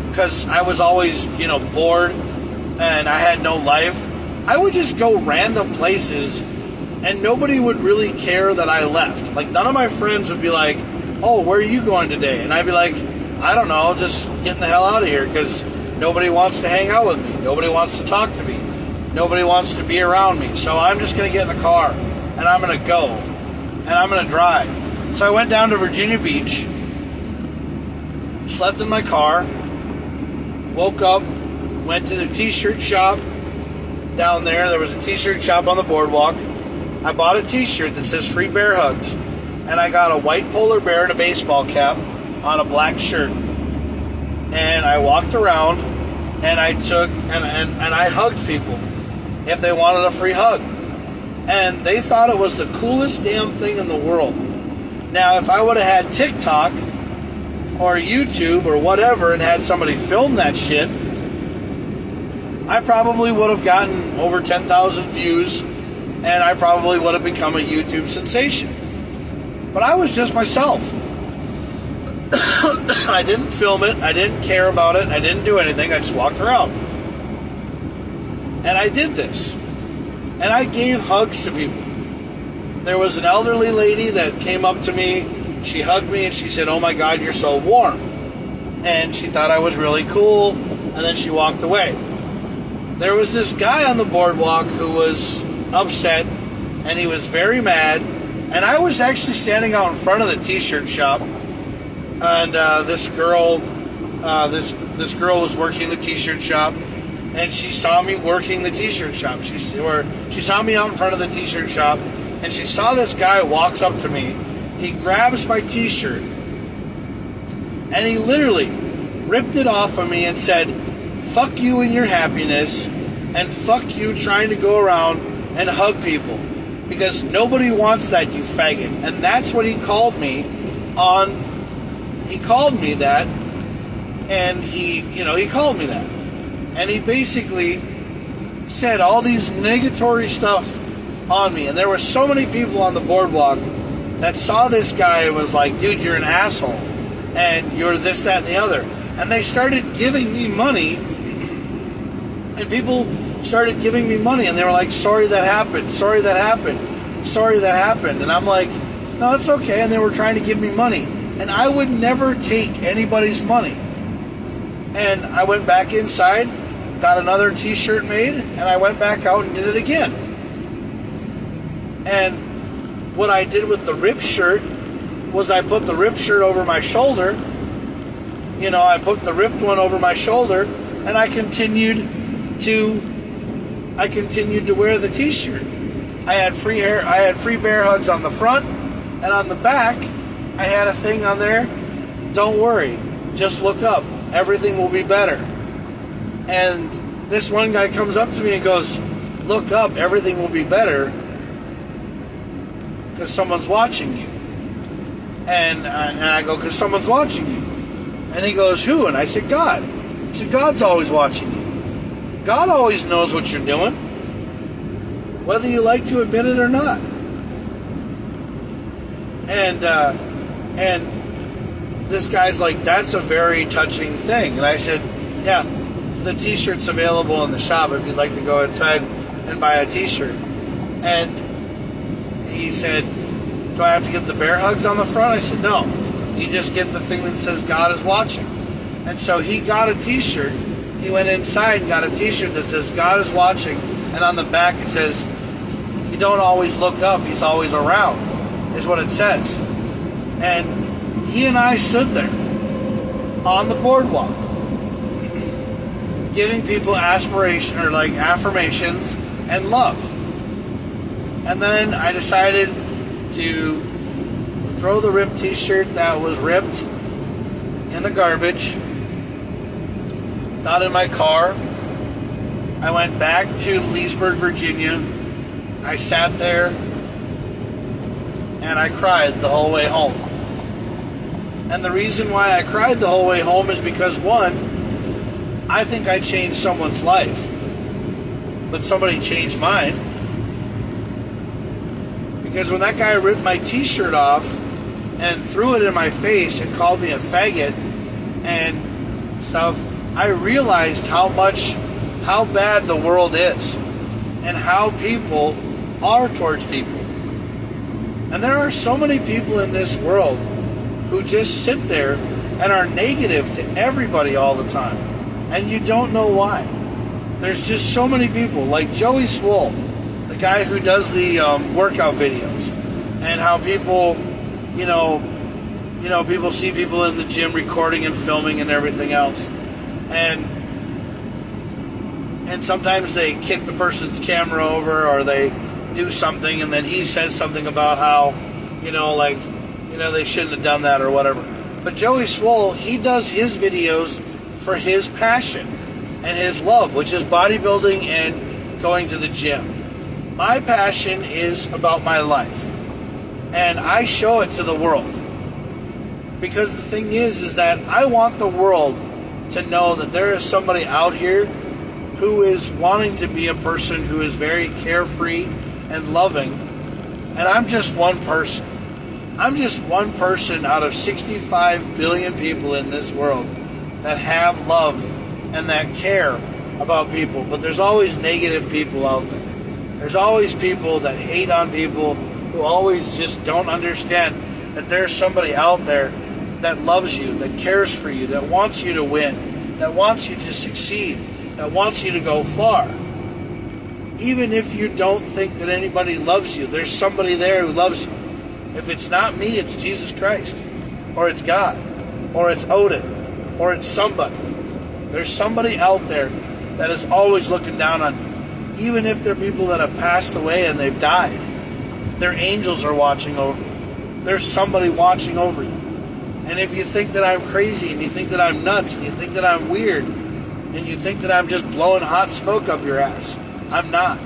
because I was always, bored and I had no life, I would just go random places and nobody would really care that I left. Like, none of my friends would be like, oh, where are you going today? And I'd be like, I don't know, just getting the hell out of here because nobody wants to hang out with me. Nobody wants to talk to me. Nobody wants to be around me. So I'm just going to get in the car and I'm going to go and I'm going to drive. So I went down to Virginia Beach, slept in my car, woke up, went to the t-shirt shop down there. There was a t-shirt shop on the boardwalk. I bought a t-shirt that says free bear hugs, and I got a white polar bear and a baseball cap on a black shirt. And I walked around and I took and I hugged people if they wanted a free hug. And they thought it was the coolest damn thing in the world. Now, if I would have had TikTok or YouTube or whatever and had somebody film that shit, I probably would have gotten over 10,000 views and I probably would have become a YouTube sensation. But I was just myself. I didn't film it. I didn't care about it. I didn't do anything. I just walked around. And I did this. And I gave hugs to people. There was an elderly lady that came up to me. She hugged me and she said, oh my God, you're so warm. And she thought I was really cool. And then she walked away. There was this guy on the boardwalk who was upset. And he was very mad. And I was actually standing out in front of the t-shirt shop. And this girl was working the t-shirt shop. And she saw me working the t-shirt shop. She saw me out in front of the t-shirt shop, and she saw this guy walks up to me. He grabs my t-shirt, and he literally ripped it off of me and said, fuck you and your happiness, and fuck you trying to go around and hug people, because nobody wants that, you faggot. And that's what he called me on. He called me that, and he called me that. And he basically said all these negatory stuff on me. And there were so many people on the boardwalk that saw this guy and was like, dude, you're an asshole. And you're this, that, and the other. And they started giving me money. And people started giving me money. And they were like, sorry that happened. Sorry that happened. Sorry that happened. And I'm like, no, it's okay. And they were trying to give me money. And I would never take anybody's money. And I went back inside, got another t-shirt made, and I went back out and did it again. And what I did with the ripped shirt was I put the ripped shirt over my shoulder. I put the ripped one over my shoulder, and I continued to wear the t-shirt. I had free bear hugs on the front, and on the back, I had a thing on there. Don't worry, just look up. Everything will be better. And this one guy comes up to me and goes, look up, everything will be better because someone's watching you. And I go, because someone's watching you. And he goes, who? And I said, God. He said, God's always watching you. God always knows what you're doing, whether you like to admit it or not. And this guy's like, that's a very touching thing. And I said, yeah, the t-shirt's available in the shop if you'd like to go inside and buy a t-shirt. And he said, do I have to get the bear hugs on the front? I said, no. You just get the thing that says God is watching. And so he got a t-shirt. He went inside and got a t-shirt that says God is watching. And on the back it says, you don't always look up, he's always around, is what it says. And he and I stood there on the boardwalk giving people aspiration or like affirmations and love. And then I decided to throw the ripped t-shirt that was ripped in the garbage, not in my car. I went back to Leesburg, Virginia. I sat there and I cried the whole way home. And the reason why I cried the whole way home is because, one, I think I changed someone's life, but somebody changed mine. Because when that guy ripped my t-shirt off and threw it in my face and called me a faggot and stuff, I realized how bad the world is and how people are towards people. And there are so many people in this world who just sit there and are negative to everybody all the time. And you don't know why. There's just so many people, like Joey Swoll, the guy who does the workout videos, and how people, people see people in the gym recording and filming and everything else. And sometimes they kick the person's camera over or they do something, and then he says something about how, they shouldn't have done that or whatever. But Joey Swoll, he does his videos for his passion and his love, which is bodybuilding and going to the gym. My passion is about my life, and I show it to the world. Because the thing is that I want the world to know that there is somebody out here who is wanting to be a person who is very carefree and loving, and I'm just one person. I'm just one person out of 65 billion people in this world that have love and that care about people. But there's always negative people out there. There's always people that hate on people, who always just don't understand that there's somebody out there that loves you, that cares for you, that wants you to win, that wants you to succeed, that wants you to go far. Even if you don't think that anybody loves you, there's somebody there who loves you. If it's not me, it's Jesus Christ, or it's God, or it's Odin, or it's somebody. There's somebody out there that is always looking down on you. Even if they're people that have passed away and they've died, their angels are watching over you. There's somebody watching over you. And if you think that I'm crazy, and you think that I'm nuts, and you think that I'm weird, and you think that I'm just blowing hot smoke up your ass, I'm not.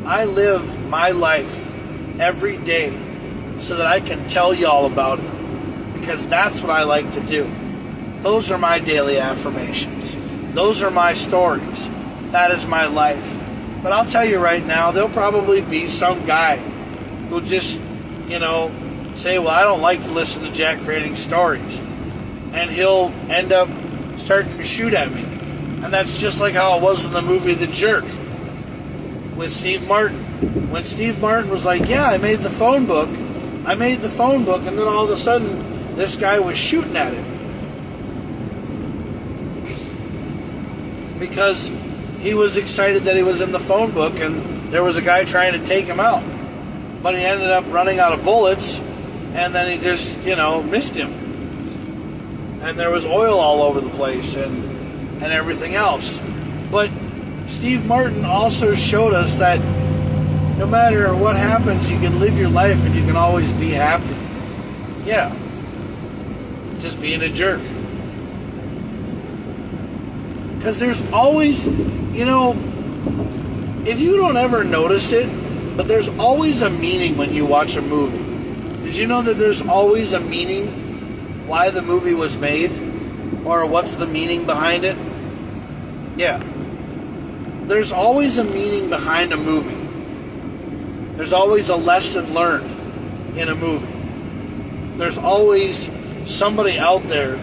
I live my life every day so that I can tell y'all about it, because that's what I like to do. Those are my daily affirmations. Those are my stories. That is my life. But I'll tell you right now, there'll probably be some guy who just, say, well, I don't like to listen to Jack creating stories. And he'll end up starting to shoot at me. And that's just like how it was in the movie The Jerk with Steve Martin. When Steve Martin was like, yeah, I made the phone book, and then all of a sudden, this guy was shooting at him. Because he was excited that he was in the phone book, and there was a guy trying to take him out. But he ended up running out of bullets, and then he just, missed him. And there was oil all over the place, and everything else. But Steve Martin also showed us that no matter what happens, you can live your life and you can always be happy. Yeah. Just being a jerk. Because there's always, if you don't ever notice it, but there's always a meaning when you watch a movie. Did you know that there's always a meaning why the movie was made? Or what's the meaning behind it? Yeah. There's always a meaning behind a movie. There's always a lesson learned. in a movie. There's always somebody out there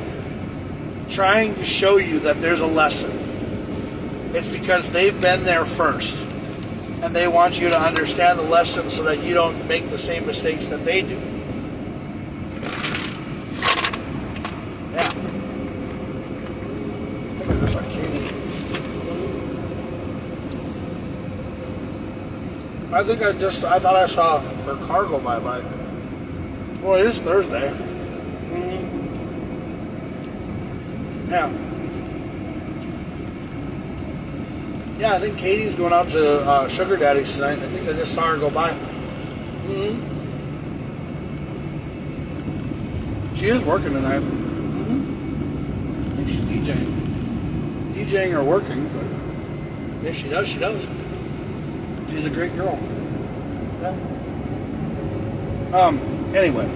trying to show you that there's a lesson. It's because they've been there first. And they want you to understand the lesson so that you don't make the same mistakes that they do. Yeah. I think I just saw Katie. I thought I saw her car go by. Well, it is Thursday. Yeah. Yeah, I think Katie's going out to Sugar Daddy's tonight. I think I just saw her go by. She is working tonight. I think she's DJing. DJing or working, but if she does, she does. She's a great girl. Yeah. Anyway.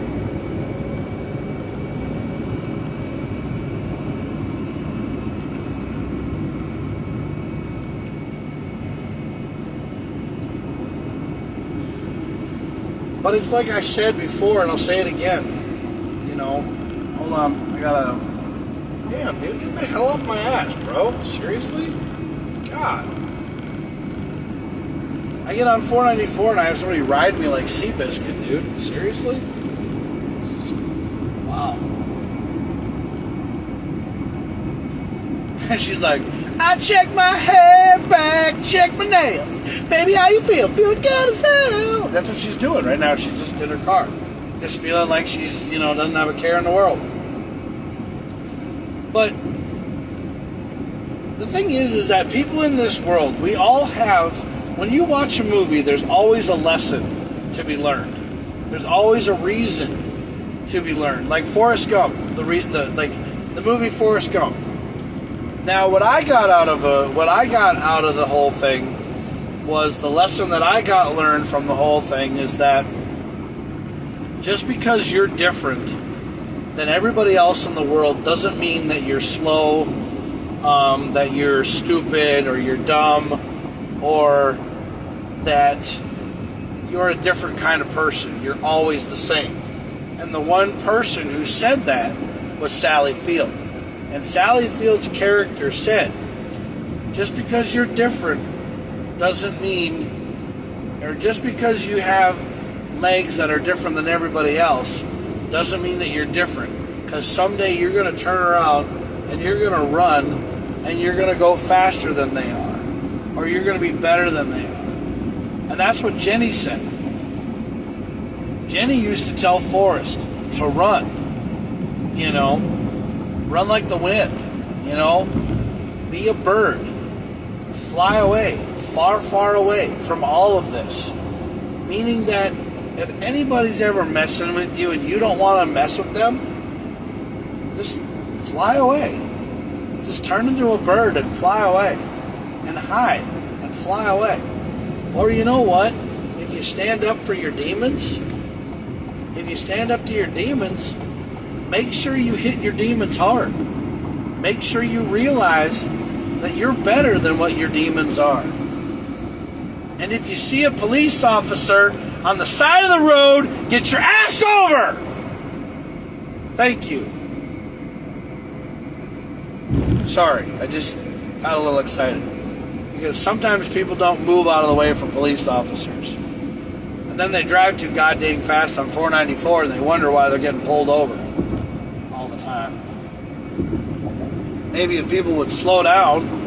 But it's like I said before, and I'll say it again. You know, hold on. I gotta... Damn, dude, get the hell off my ass, bro. Seriously? God. I get on 494 and I have somebody ride me like Seabiscuit, dude. Seriously? Wow. And she's like, I check my hair back, check my nails. Baby, how you feel? Feeling good as hell. That's what she's doing right now. She's just in her car. Just feeling like she's, doesn't have a care in the world. But the thing is that people in this world, we all have, when you watch a movie, there's always a lesson to be learned. There's always a reason to be learned. Like Forrest Gump, the movie Forrest Gump. Now, what I got out of the whole thing was the lesson that I got learned from the whole thing is that just because you're different than everybody else in the world doesn't mean that you're slow, that you're stupid or you're dumb, or that you're a different kind of person. You're always the same. And the one person who said that was Sally Field. And Sally Field's character said, just because you're different doesn't mean, or just because you have legs that are different than everybody else doesn't mean that you're different. Because someday you're going to turn around and you're going to run and you're going to go faster than they are, or you're going to be better than they are. And that's what Jenny said. Jenny used to tell Forrest to run, run like the wind, be a bird, fly away, far, far away from all of this. Meaning that if anybody's ever messing with you and you don't want to mess with them, just fly away. Just turn into a bird and fly away. And hide and fly away. Or you know what? If you stand up for your demons, if you stand up to your demons, make sure you hit your demons hard. Make sure you realize that you're better than what your demons are. And if you see a police officer on the side of the road, get your ass over! Thank you. Sorry, I just got a little excited. Because sometimes people don't move out of the way for police officers. And then they drive too goddamn fast on 494 and they wonder why they're getting pulled over all the time. Maybe if people would slow down.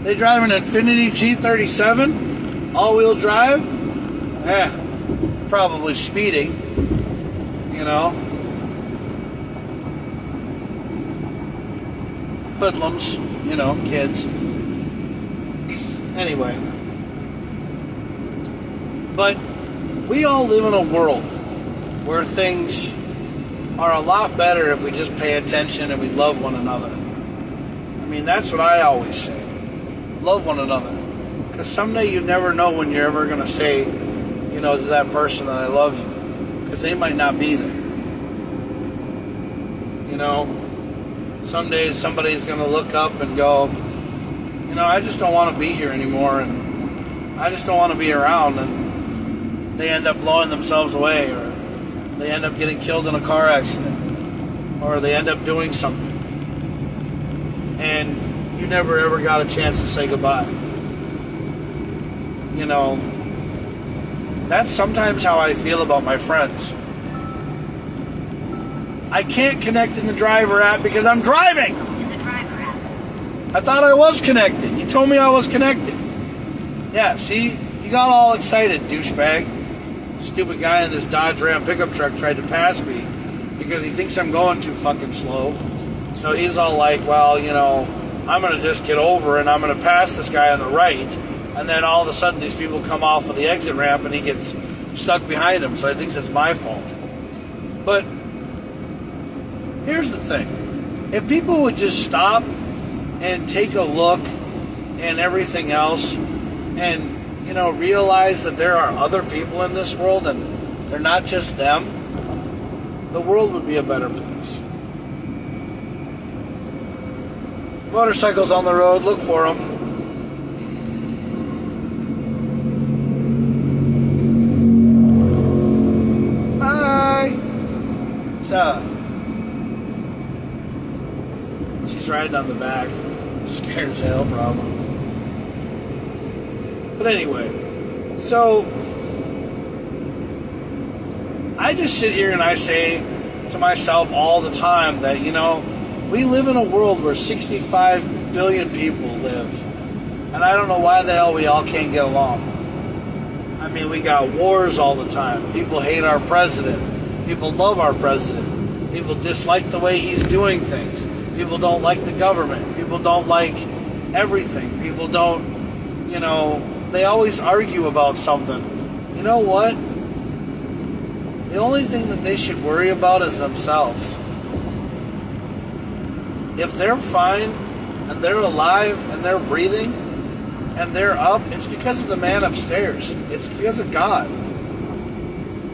They drive an Infiniti G37, all-wheel drive? Probably speeding, Hoodlums, kids. Anyway. But we all live in a world where things are a lot better if we just pay attention and we love one another. I mean, that's what I always say. Love one another. Because someday you never know when you're ever going to say, to that person that I love you. Because they might not be there. Some days somebody's going to look up and go, I just don't want to be here anymore. And I just don't want to be around. And, they end up blowing themselves away, or they end up getting killed in a car accident, or they end up doing something. And you never ever got a chance to say goodbye. You know, that's sometimes how I feel about my friends. I can't connect in the driver app because I'm driving. In the driver app. I thought I was connected. You told me I was connected. Yeah, see? You got all excited, douchebag. Stupid guy in this Dodge Ram pickup truck tried to pass me because he thinks I'm going too fucking slow. So he's all like, well, you know, I'm going to just get over and I'm going to pass this guy on the right. And then all of a sudden these people come off of the exit ramp and he gets stuck behind him. So he thinks it's my fault. But here's the thing. If people would just stop and take a look and everything else and, you know, realize that there are other people in this world and they're not just them, the world would be a better place. Motorcycles on the road, look for them. Hi. What's up? She's riding on the back. Scared as hell, probably. But anyway, so I just sit here and I say to myself all the time that, you know, we live in a world where 65 billion people live. And I don't know why the hell we all can't get along. I mean, we got wars all the time. People hate our president. People love our president. People dislike the way he's doing things. People don't like the government. People don't like everything. People don't, you know, they always argue about something. You know what? The only thing that they should worry about is themselves. If they're fine and they're alive and they're breathing and they're up, it's because of the man upstairs. It's because of God.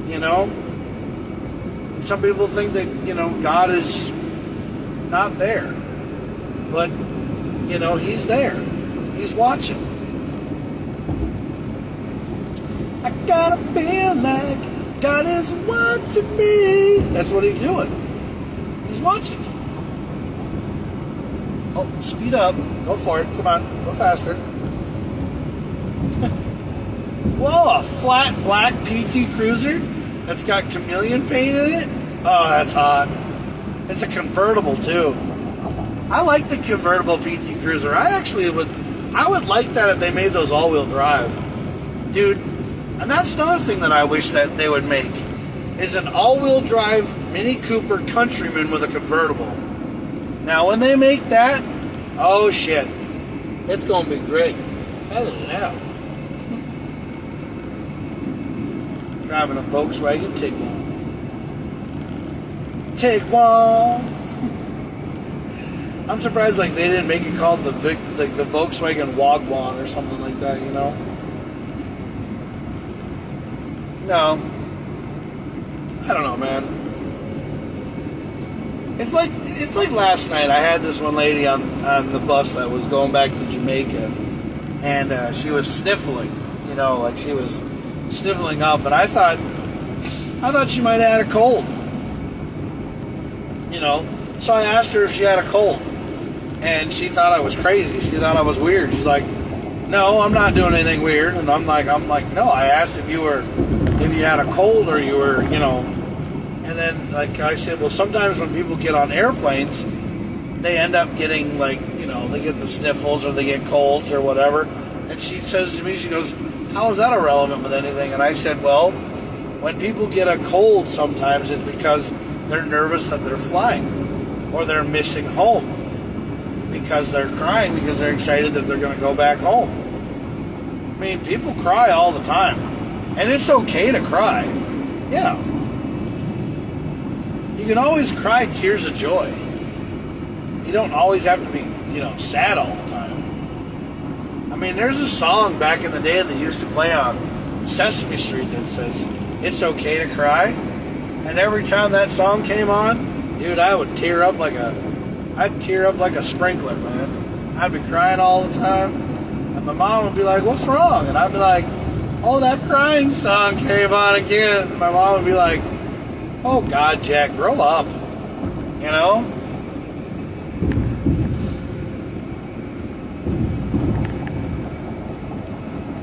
You know? And some people think that, you know, God is not there. But, you know, he's there. He's watching. I gotta feel like God is watching me. That's what he's doing. He's watching you. Oh, speed up. Go for it. Come on. Go faster. Whoa, a flat black PT Cruiser that's got chameleon paint in it? Oh, that's hot. It's a convertible, too. I like the convertible PT Cruiser. I would like that if they made those all-wheel drive. Dude, and that's another thing that I wish that they would make, is an all-wheel drive Mini Cooper Countryman with a convertible. Now, when they make that, oh shit, it's going to be great. Hello. Driving a Volkswagen Tiguan. I'm surprised like they didn't make it called the Volkswagen Wagwan or something like that, you know? No. I don't know, man. It's like last night. I had this one lady on the bus that was going back to Jamaica, and she was sniffling, you know, like she was sniffling up, and I thought she might have had a cold, you know. So I asked her if she had a cold, and she thought I was crazy. She thought I was weird. She's like, "No, I'm not doing anything weird." And I'm like, "No, I asked if you had a cold or you were, you know." And then, like I said, well, sometimes when people get on airplanes, they end up getting, like, you know, they get the sniffles or they get colds or whatever. And she says to me, she goes, "How is that irrelevant with anything?" And I said, well, when people get a cold, sometimes it's because they're nervous that they're flying or they're missing home because they're crying because they're excited that they're going to go back home. I mean, people cry all the time. And it's okay to cry. Yeah. You can always cry tears of joy. You don't always have to be, you know, sad all the time. I mean, there's a song back in the day that used to play on Sesame Street that says, "It's okay to cry." And every time that song came on, dude, I'd tear up like a sprinkler, man. I'd be crying all the time. And my mom would be like, "What's wrong?" And I'd be like, oh, that crying song came on again. My mom would be like, oh God, Jack, grow up. You know?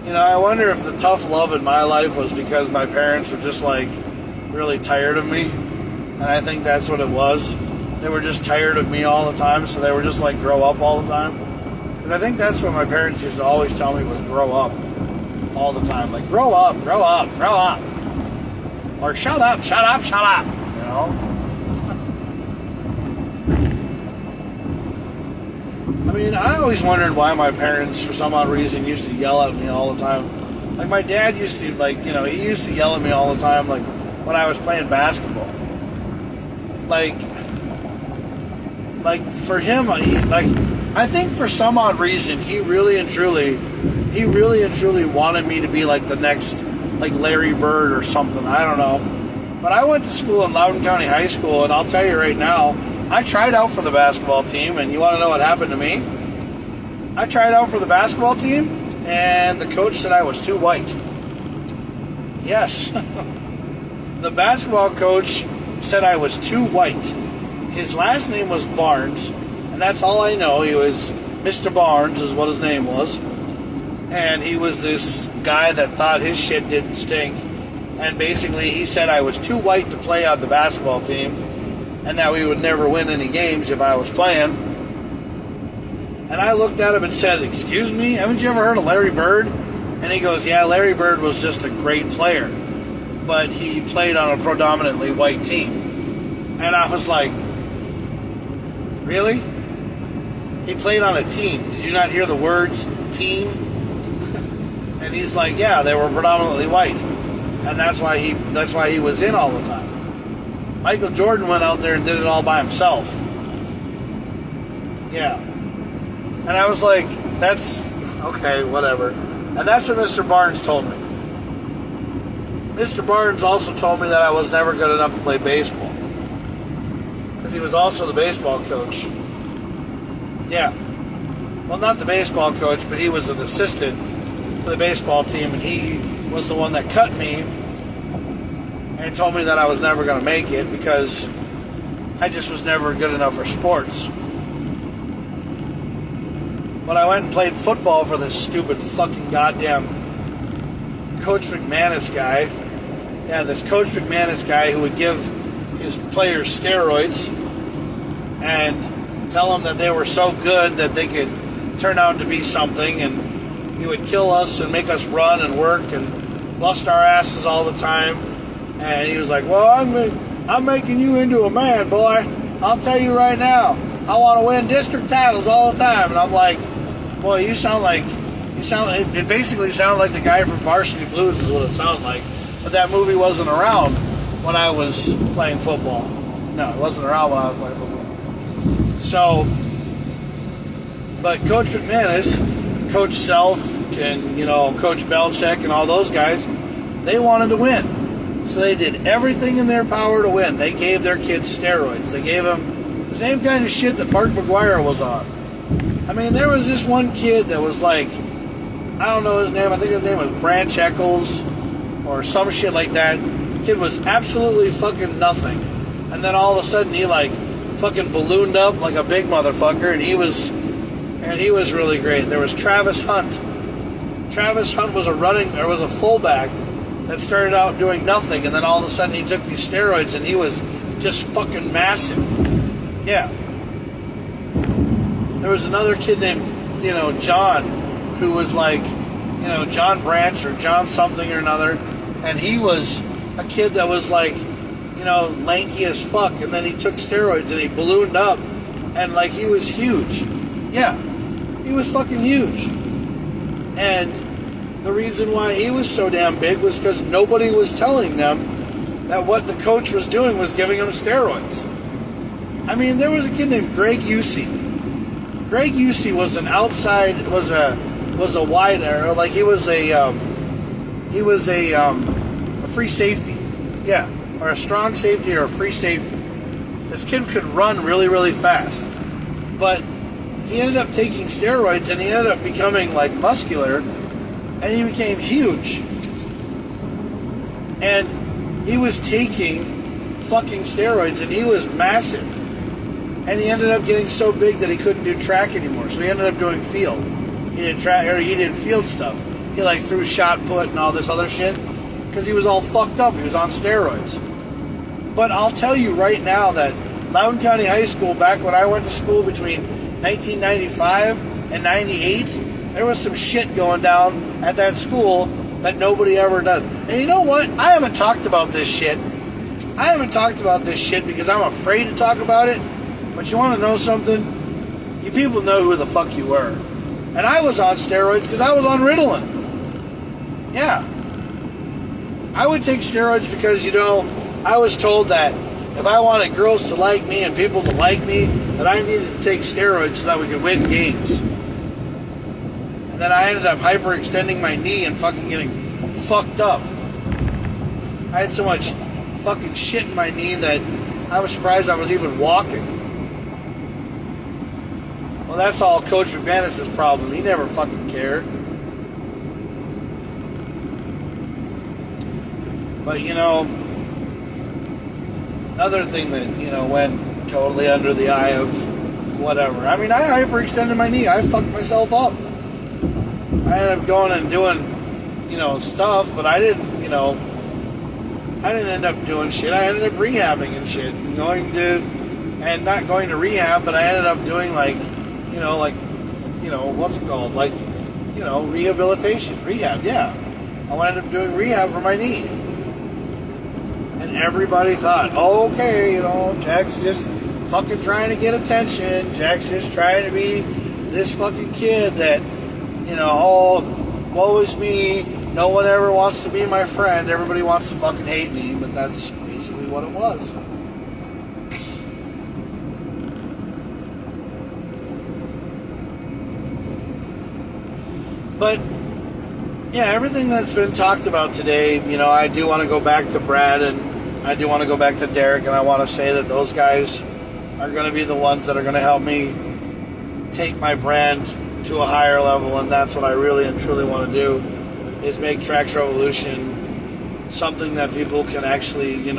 You know, I wonder if the tough love in my life was because my parents were just like really tired of me. And I think that's what it was. They were just tired of me all the time, so they were just like, grow up all the time. Because I think that's what my parents used to always tell me was grow up all the time. Like, grow up, grow up, grow up. Or shut up, shut up, shut up. You know? I mean, I always wondered why my parents, for some odd reason, used to yell at me all the time. Like, my dad used to, like, you know, he used to yell at me all the time, like, when I was playing basketball. Like for him, I think for some odd reason, he really and truly wanted me to be like the next, like Larry Bird or something. I don't know. But I went to school in Loudoun County High School, and I'll tell you right now, I tried out for the basketball team, and you want to know what happened to me? I tried out for the basketball team, and the coach said I was too white. Yes. The basketball coach said I was too white. His last name was Barnes, and that's all I know. He was Mr. Barnes is what his name was. And he was this guy that thought his shit didn't stink. And basically he said I was too white to play on the basketball team, and that we would never win any games if I was playing. And I looked at him and said, excuse me, haven't you ever heard of Larry Bird? And he goes, yeah, Larry Bird was just a great player, but he played on a predominantly white team. And I was like, really? He played on a team. Did you not hear the words team? And he's like, yeah, they were predominantly white. And that's why he was in all the time. Michael Jordan went out there and did it all by himself. Yeah. And I was like, that's okay, whatever. And that's what Mr. Barnes told me. Mr. Barnes also told me that I was never good enough to play baseball. Because he was also the baseball coach. Yeah. Well, not the baseball coach, but he was an assistant for the baseball team, and he was the one that cut me and told me that I was never going to make it because I just was never good enough for sports. But I went and played football for this stupid fucking goddamn Coach McManus guy. Yeah, this Coach McManus guy who would give his players steroids and tell them that they were so good that they could turn out to be something, and he would kill us and make us run and work and bust our asses all the time. And he was like, well, I'm making you into a man, boy. I'll tell you right now, I want to win district titles all the time. And I'm like, boy, it basically sounded like the guy from Varsity Blues is what it sounded like. But that movie wasn't around when I was playing football. No, it wasn't around when I was playing football. So, but Coach McManus, Coach Self, and, Coach Belichick and all those guys, they wanted to win. So they did everything in their power to win. They gave their kids steroids. They gave them the same kind of shit that Mark McGuire was on. I mean, there was this one kid that was like, I don't know his name. I think his name was Branch Eccles or some shit like that. Kid was absolutely fucking nothing. And then all of a sudden he like fucking ballooned up like a big motherfucker, and he was really great. There was Travis Hunt. Travis Hunt was a fullback that started out doing nothing, and then all of a sudden he took these steroids and he was just fucking massive. Yeah. There was another kid named, John, who was like, John Branch or John something or another, and he was a kid that was like, lanky as fuck, and then he took steroids and he ballooned up, and like he was huge. Yeah, he was fucking huge. And the reason why he was so damn big was because nobody was telling them that what the coach was doing was giving him steroids. I mean, there was a kid named Greg Usey. Greg Usey was an outside, was a wide, or like he was a free safety. Yeah, or a strong safety or a free safety. This kid could run really, really fast. But he ended up taking steroids and he ended up becoming like muscular, and he became huge. And he was taking fucking steroids, and he was massive. And he ended up getting so big that he couldn't do track anymore. So he ended up doing field. He did track, or he did field stuff. He like threw shot put and all this other shit because he was all fucked up. He was on steroids. But I'll tell you right now that Loudoun County High School, back when I went to school between 1995 and 98, there was some shit going down at that school that nobody ever done. And you know what? I haven't talked about this shit. I haven't talked about this shit because I'm afraid to talk about it. But you want to know something? You people know who the fuck you were. And I was on steroids because I was on Ritalin. Yeah. I would take steroids because, I was told that if I wanted girls to like me and people to like me, that I needed to take steroids so that we could win games. And then I ended up hyperextending my knee and fucking getting fucked up. I had so much fucking shit in my knee that I was surprised I was even walking. Well, that's all Coach McManus's problem. He never fucking cared. But, another thing that, went totally under the eye of whatever. I mean, I hyperextended my knee. I fucked myself up. I ended up going and doing, stuff, but I didn't end up doing shit. I ended up rehabbing and shit. And not going to rehab, but I ended up doing what's it called? Rehabilitation. Rehab, yeah. I ended up doing rehab for my knee. And everybody thought, oh, okay, Jack's just fucking trying to get attention. Jack's just trying to be this fucking kid that, woe is me. No one ever wants to be my friend. Everybody wants to fucking hate me. But that's basically what it was. But, yeah, everything that's been talked about today, I do want to go back to Brad and I do want to go back to Derek, and I want to say that those guys are going to be the ones that are going to help me take my brand to a higher level, and that's what I really and truly want to do, is make Tracks Revolution something that people can actually,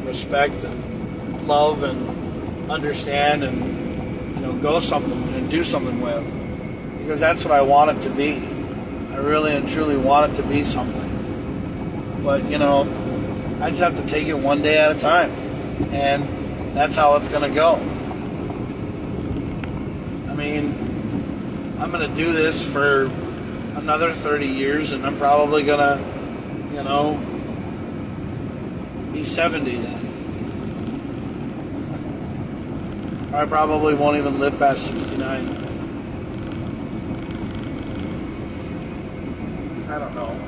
respect and love and understand and, go something and do something with. Because that's what I want it to be. I really and truly want it to be something. But, I just have to take it one day at a time. And that's how it's going to go. I mean, I'm going to do this for another 30 years, and I'm probably going to, be 70 then. I probably won't even live past 69. I don't know.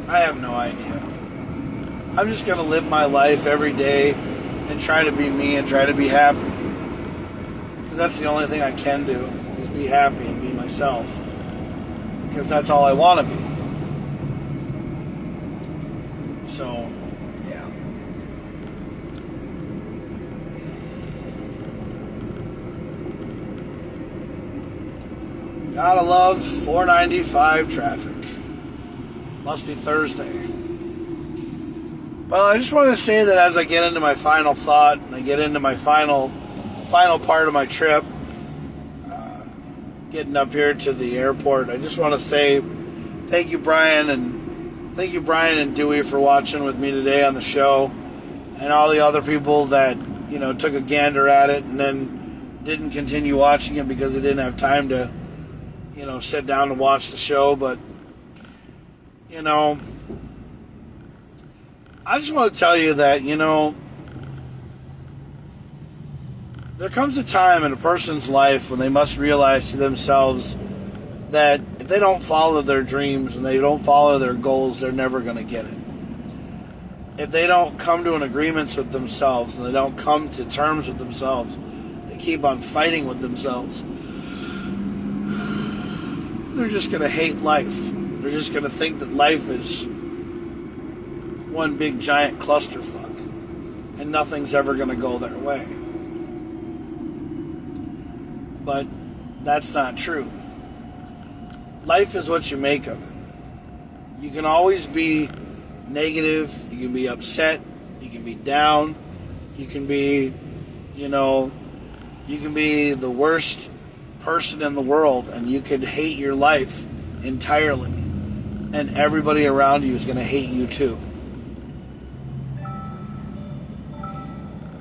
I have no idea. I'm just going to live my life every day and try to be me and try to be happy. Because that's the only thing I can do, is be happy and be myself. Because that's all I want to be. So, yeah. Gotta love 495 traffic. Must be Thursday. Well, I just want to say that as I get into my final thought and I get into my final part of my trip, getting up here to the airport, I just want to say thank you, Brian and Dewey, for watching with me today on the show, and all the other people that took a gander at it and then didn't continue watching it because they didn't have time to sit down and watch the show. But I just want to tell you that, there comes a time in a person's life when they must realize to themselves that if they don't follow their dreams and they don't follow their goals, they're never going to get it. If they don't come to an agreement with themselves and they don't come to terms with themselves, they keep on fighting with themselves, they're just going to hate life. They're just going to think that life is one big giant clusterfuck and nothing's ever going to go their way. But that's not true. Life is what you make of it. You can always be negative. You can be upset. You can be down. You can be, you can be the worst person in the world, and you could hate your life entirely. And everybody around you is going to hate you too.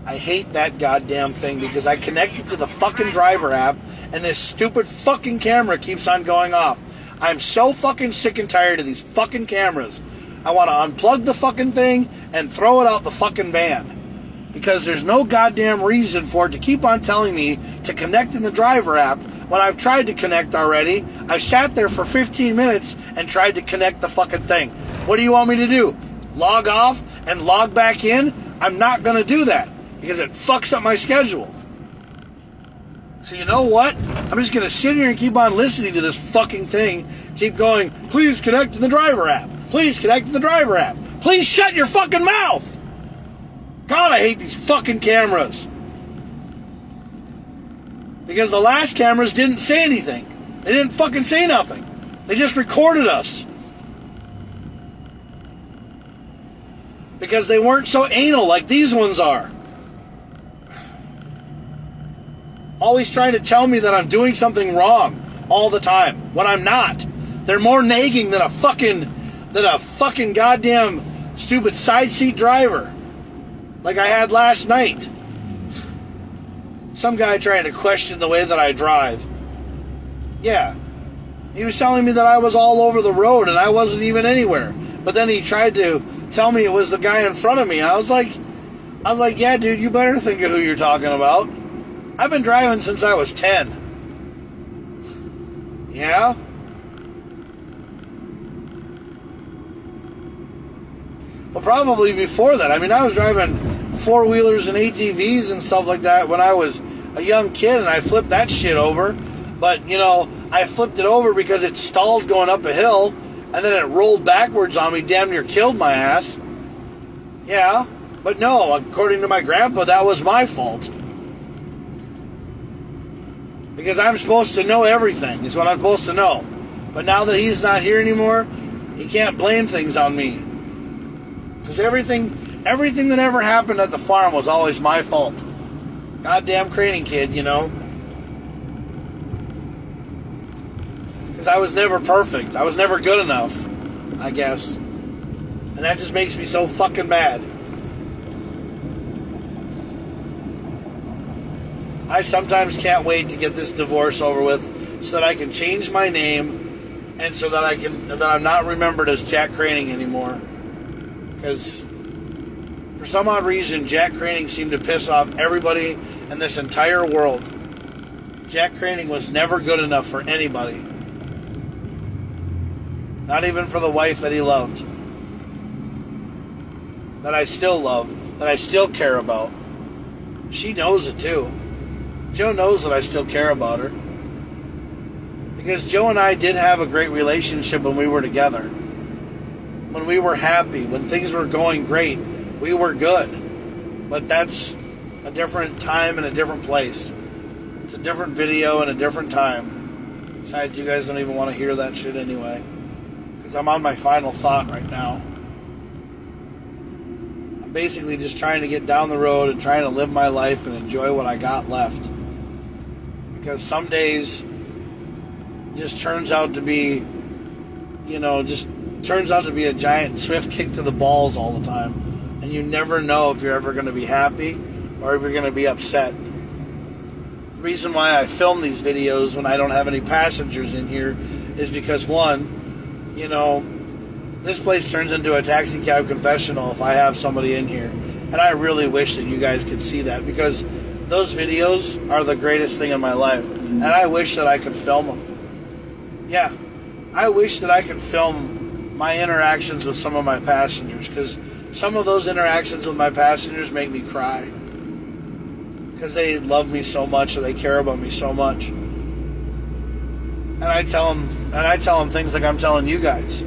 I hate that goddamn thing because I connected to the fucking driver app and this stupid fucking camera keeps on going off. I'm so fucking sick and tired of these fucking cameras. I want to unplug the fucking thing and throw it out the fucking van. Because there's no goddamn reason for it to keep on telling me to connect in the driver app when I've tried to connect already. I sat there for 15 minutes and tried to connect the fucking thing. What do you want me to do? Log off and log back in? I'm not going to do that because it fucks up my schedule. So you know what? I'm just going to sit here and keep on listening to this fucking thing. Keep going, please connect to the driver app. Please connect to the driver app. Please shut your fucking mouth. God, I hate these fucking cameras. Because the last cameras didn't say anything. They didn't fucking say nothing. They just recorded us. Because they weren't so anal like these ones are. Always trying to tell me that I'm doing something wrong all the time when I'm not. They're more nagging than a fucking goddamn stupid side seat driver like I had last night. Some guy trying to question the way that I drive. Yeah. He was telling me that I was all over the road and I wasn't even anywhere. But then he tried to tell me it was the guy in front of me. And I was like, yeah, dude, you better think of who you're talking about. I've been driving since I was 10. Yeah? Well, probably before that. I mean, I was driving four-wheelers and ATVs and stuff like that when I was a young kid, and I flipped that shit over. But, I flipped it over because it stalled going up a hill, and then it rolled backwards on me, damn near killed my ass. Yeah, but no, according to my grandpa, that was my fault. Because I'm supposed to know everything, is what I'm supposed to know. But now that he's not here anymore, he can't blame things on me. Because everything that ever happened at the farm was always my fault. Goddamn craning kid, Because I was never perfect. I was never good enough, I guess. And that just makes me so fucking mad. I sometimes can't wait to get this divorce over with so that I can change my name and so that I'm not remembered as Jack Craning anymore. Because for some odd reason, Jack Craning seemed to piss off everybody in this entire world. Jack Craning was never good enough for anybody. Not even for the wife that he loved. That I still love. That I still care about. She knows it too. Joe knows that I still care about her. Because Joe and I did have a great relationship when we were together. When we were happy, when things were going great, we were good. But that's a different time and a different place. It's a different video and a different time. Besides, you guys don't even want to hear that shit anyway. Because I'm on my final thought right now. I'm basically just trying to get down the road and trying to live my life and enjoy what I got left. Because some days just turns out to be, turns out to be a giant swift kick to the balls all the time. And you never know if you're ever going to be happy or if you're going to be upset. The reason why I film these videos when I don't have any passengers in here is because, one, this place turns into a taxi cab confessional if I have somebody in here. And I really wish that you guys could see that because those videos are the greatest thing in my life. And I wish that I could film them. Yeah, I wish that I could film my interactions with some of my passengers because some of those interactions with my passengers make me cry. Because they love me so much or they care about me so much. And I tell them things like I'm telling you guys.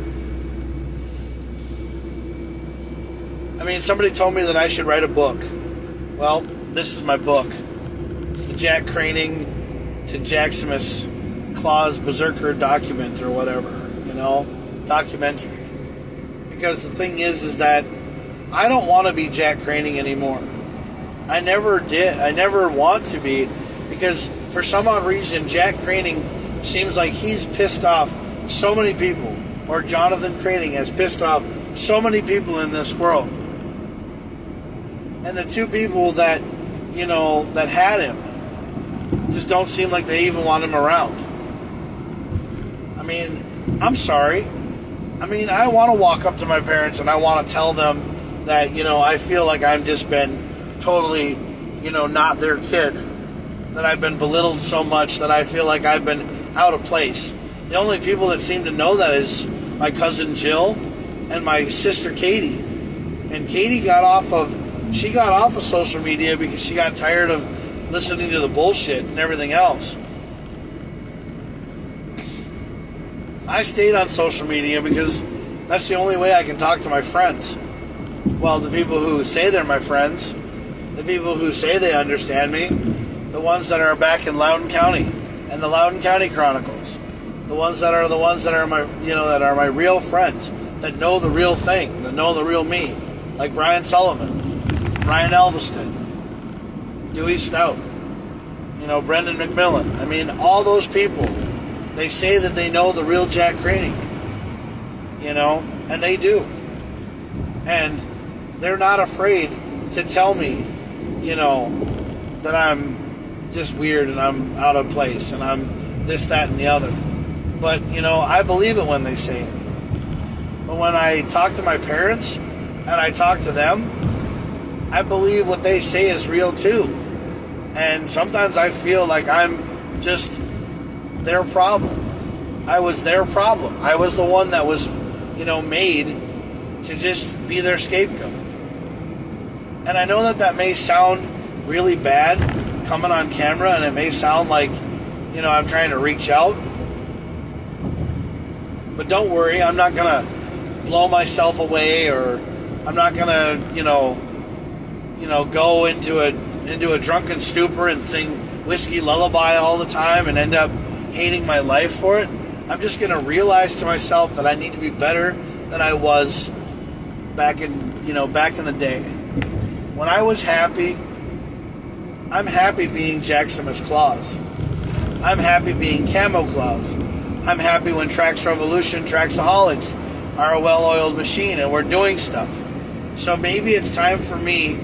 I mean, somebody told me that I should write a book. Well, this is my book. It's the Jack Craning to Jaximus Claus Berserker document or whatever, documentary. Because the thing is that I don't want to be Jack Craning anymore. I never did. I never want to be, because for some odd reason, Jack Craning seems like he's pissed off so many people, or Jonathan Craning has pissed off so many people in this world. And the two people that, that had him just don't seem like they even want him around. I mean, I'm sorry. I mean, I want to walk up to my parents and I want to tell them that, I feel like I've just been totally, not their kid. That I've been belittled so much that I feel like I've been out of place. The only people that seem to know that is my cousin Jill and my sister Katie. And Katie got off of social media because she got tired of listening to the bullshit and everything else. I stayed on social media because that's the only way I can talk to my friends. Well, the people who say they're my friends, the people who say they understand me, the ones that are back in Loudoun County and the Loudoun County Chronicles, the ones that are my, that are my real friends, that know the real thing, that know the real me, like Brian Sullivan, Brian Elveston, Dewey Stout, Brendan McMillan. I mean, all those people, they say that they know the real Jack Craning, and they do. And they're not afraid to tell me, that I'm just weird and I'm out of place and I'm this, that, and the other. But, I believe it when they say it. But when I talk to my parents and I talk to them, I believe what they say is real too. And sometimes I feel like I'm just their problem. I was their problem. I was the one that was, made to just be their scapegoat. And I know that may sound really bad coming on camera, and it may sound like, I'm trying to reach out. But don't worry, I'm not going to blow myself away, or I'm not going to, go into a drunken stupor and sing Whiskey Lullaby all the time and end up hating my life for it. I'm just going to realize to myself that I need to be better than I was back in the day. When I was happy, I'm happy being Jaximus Claus. I'm happy being Camo Claus. I'm happy when Trax Revolution, Traxaholics are a well-oiled machine and we're doing stuff. So maybe it's time for me,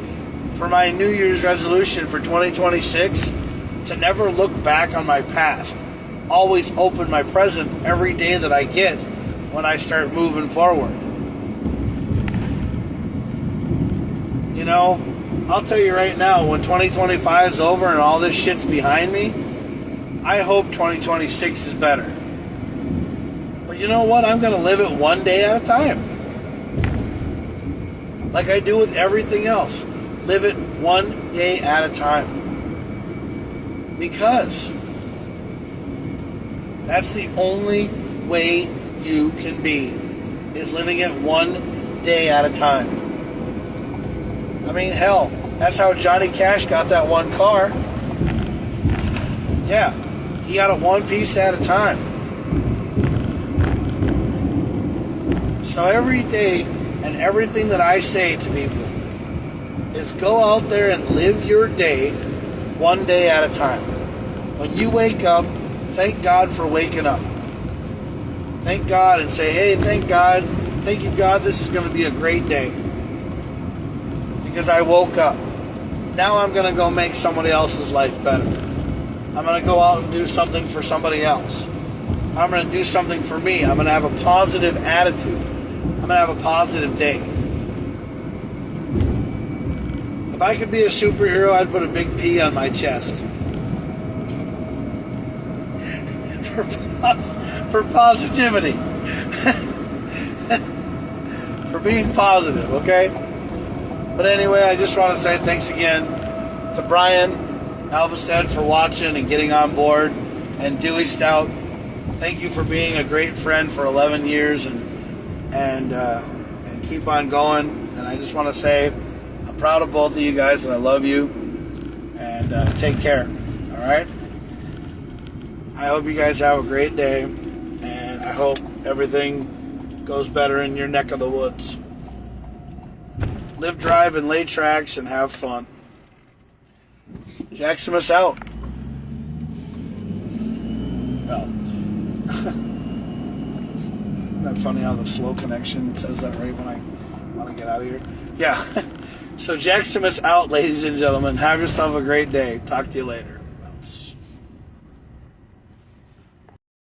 for my New Year's resolution for 2026, to never look back on my past. Always open my present every day that I get when I start moving forward. I'll tell you right now, when 2025 is over and all this shit's behind me, I hope 2026 is better. But you know what? I'm going to live it one day at a time. Like I do with everything else. Live it one day at a time. Because that's the only way you can be, is living it one day at a time. I mean, hell, that's how Johnny Cash got that one car. Yeah, he got it one piece at a time. So every day and everything that I say to people is go out there and live your day one day at a time. When you wake up, thank God for waking up. Thank God and say, hey, thank God. Thank you, God, this is going to be a great day. Because I woke up. Now I'm going to go make somebody else's life better. I'm going to go out and do something for somebody else. I'm going to do something for me. I'm going to have a positive attitude. I'm going to have a positive day. If I could be a superhero, I'd put a big P on my chest. For positivity. For being positive, okay? But anyway, I just want to say thanks again to Brian Alvestead for watching and getting on board, and Dewey Stout. Thank you for being a great friend for 11 years and keep on going. And I just want to say I'm proud of both of you guys and I love you. And take care. All right? I hope you guys have a great day, and I hope everything goes better in your neck of the woods. Live, drive, and lay tracks and have fun. Jaximus out. Well, isn't that funny how the slow connection says that right when I want to get out of here? Yeah. So Jaximus out, ladies and gentlemen. Have yourself a great day. Talk to you later.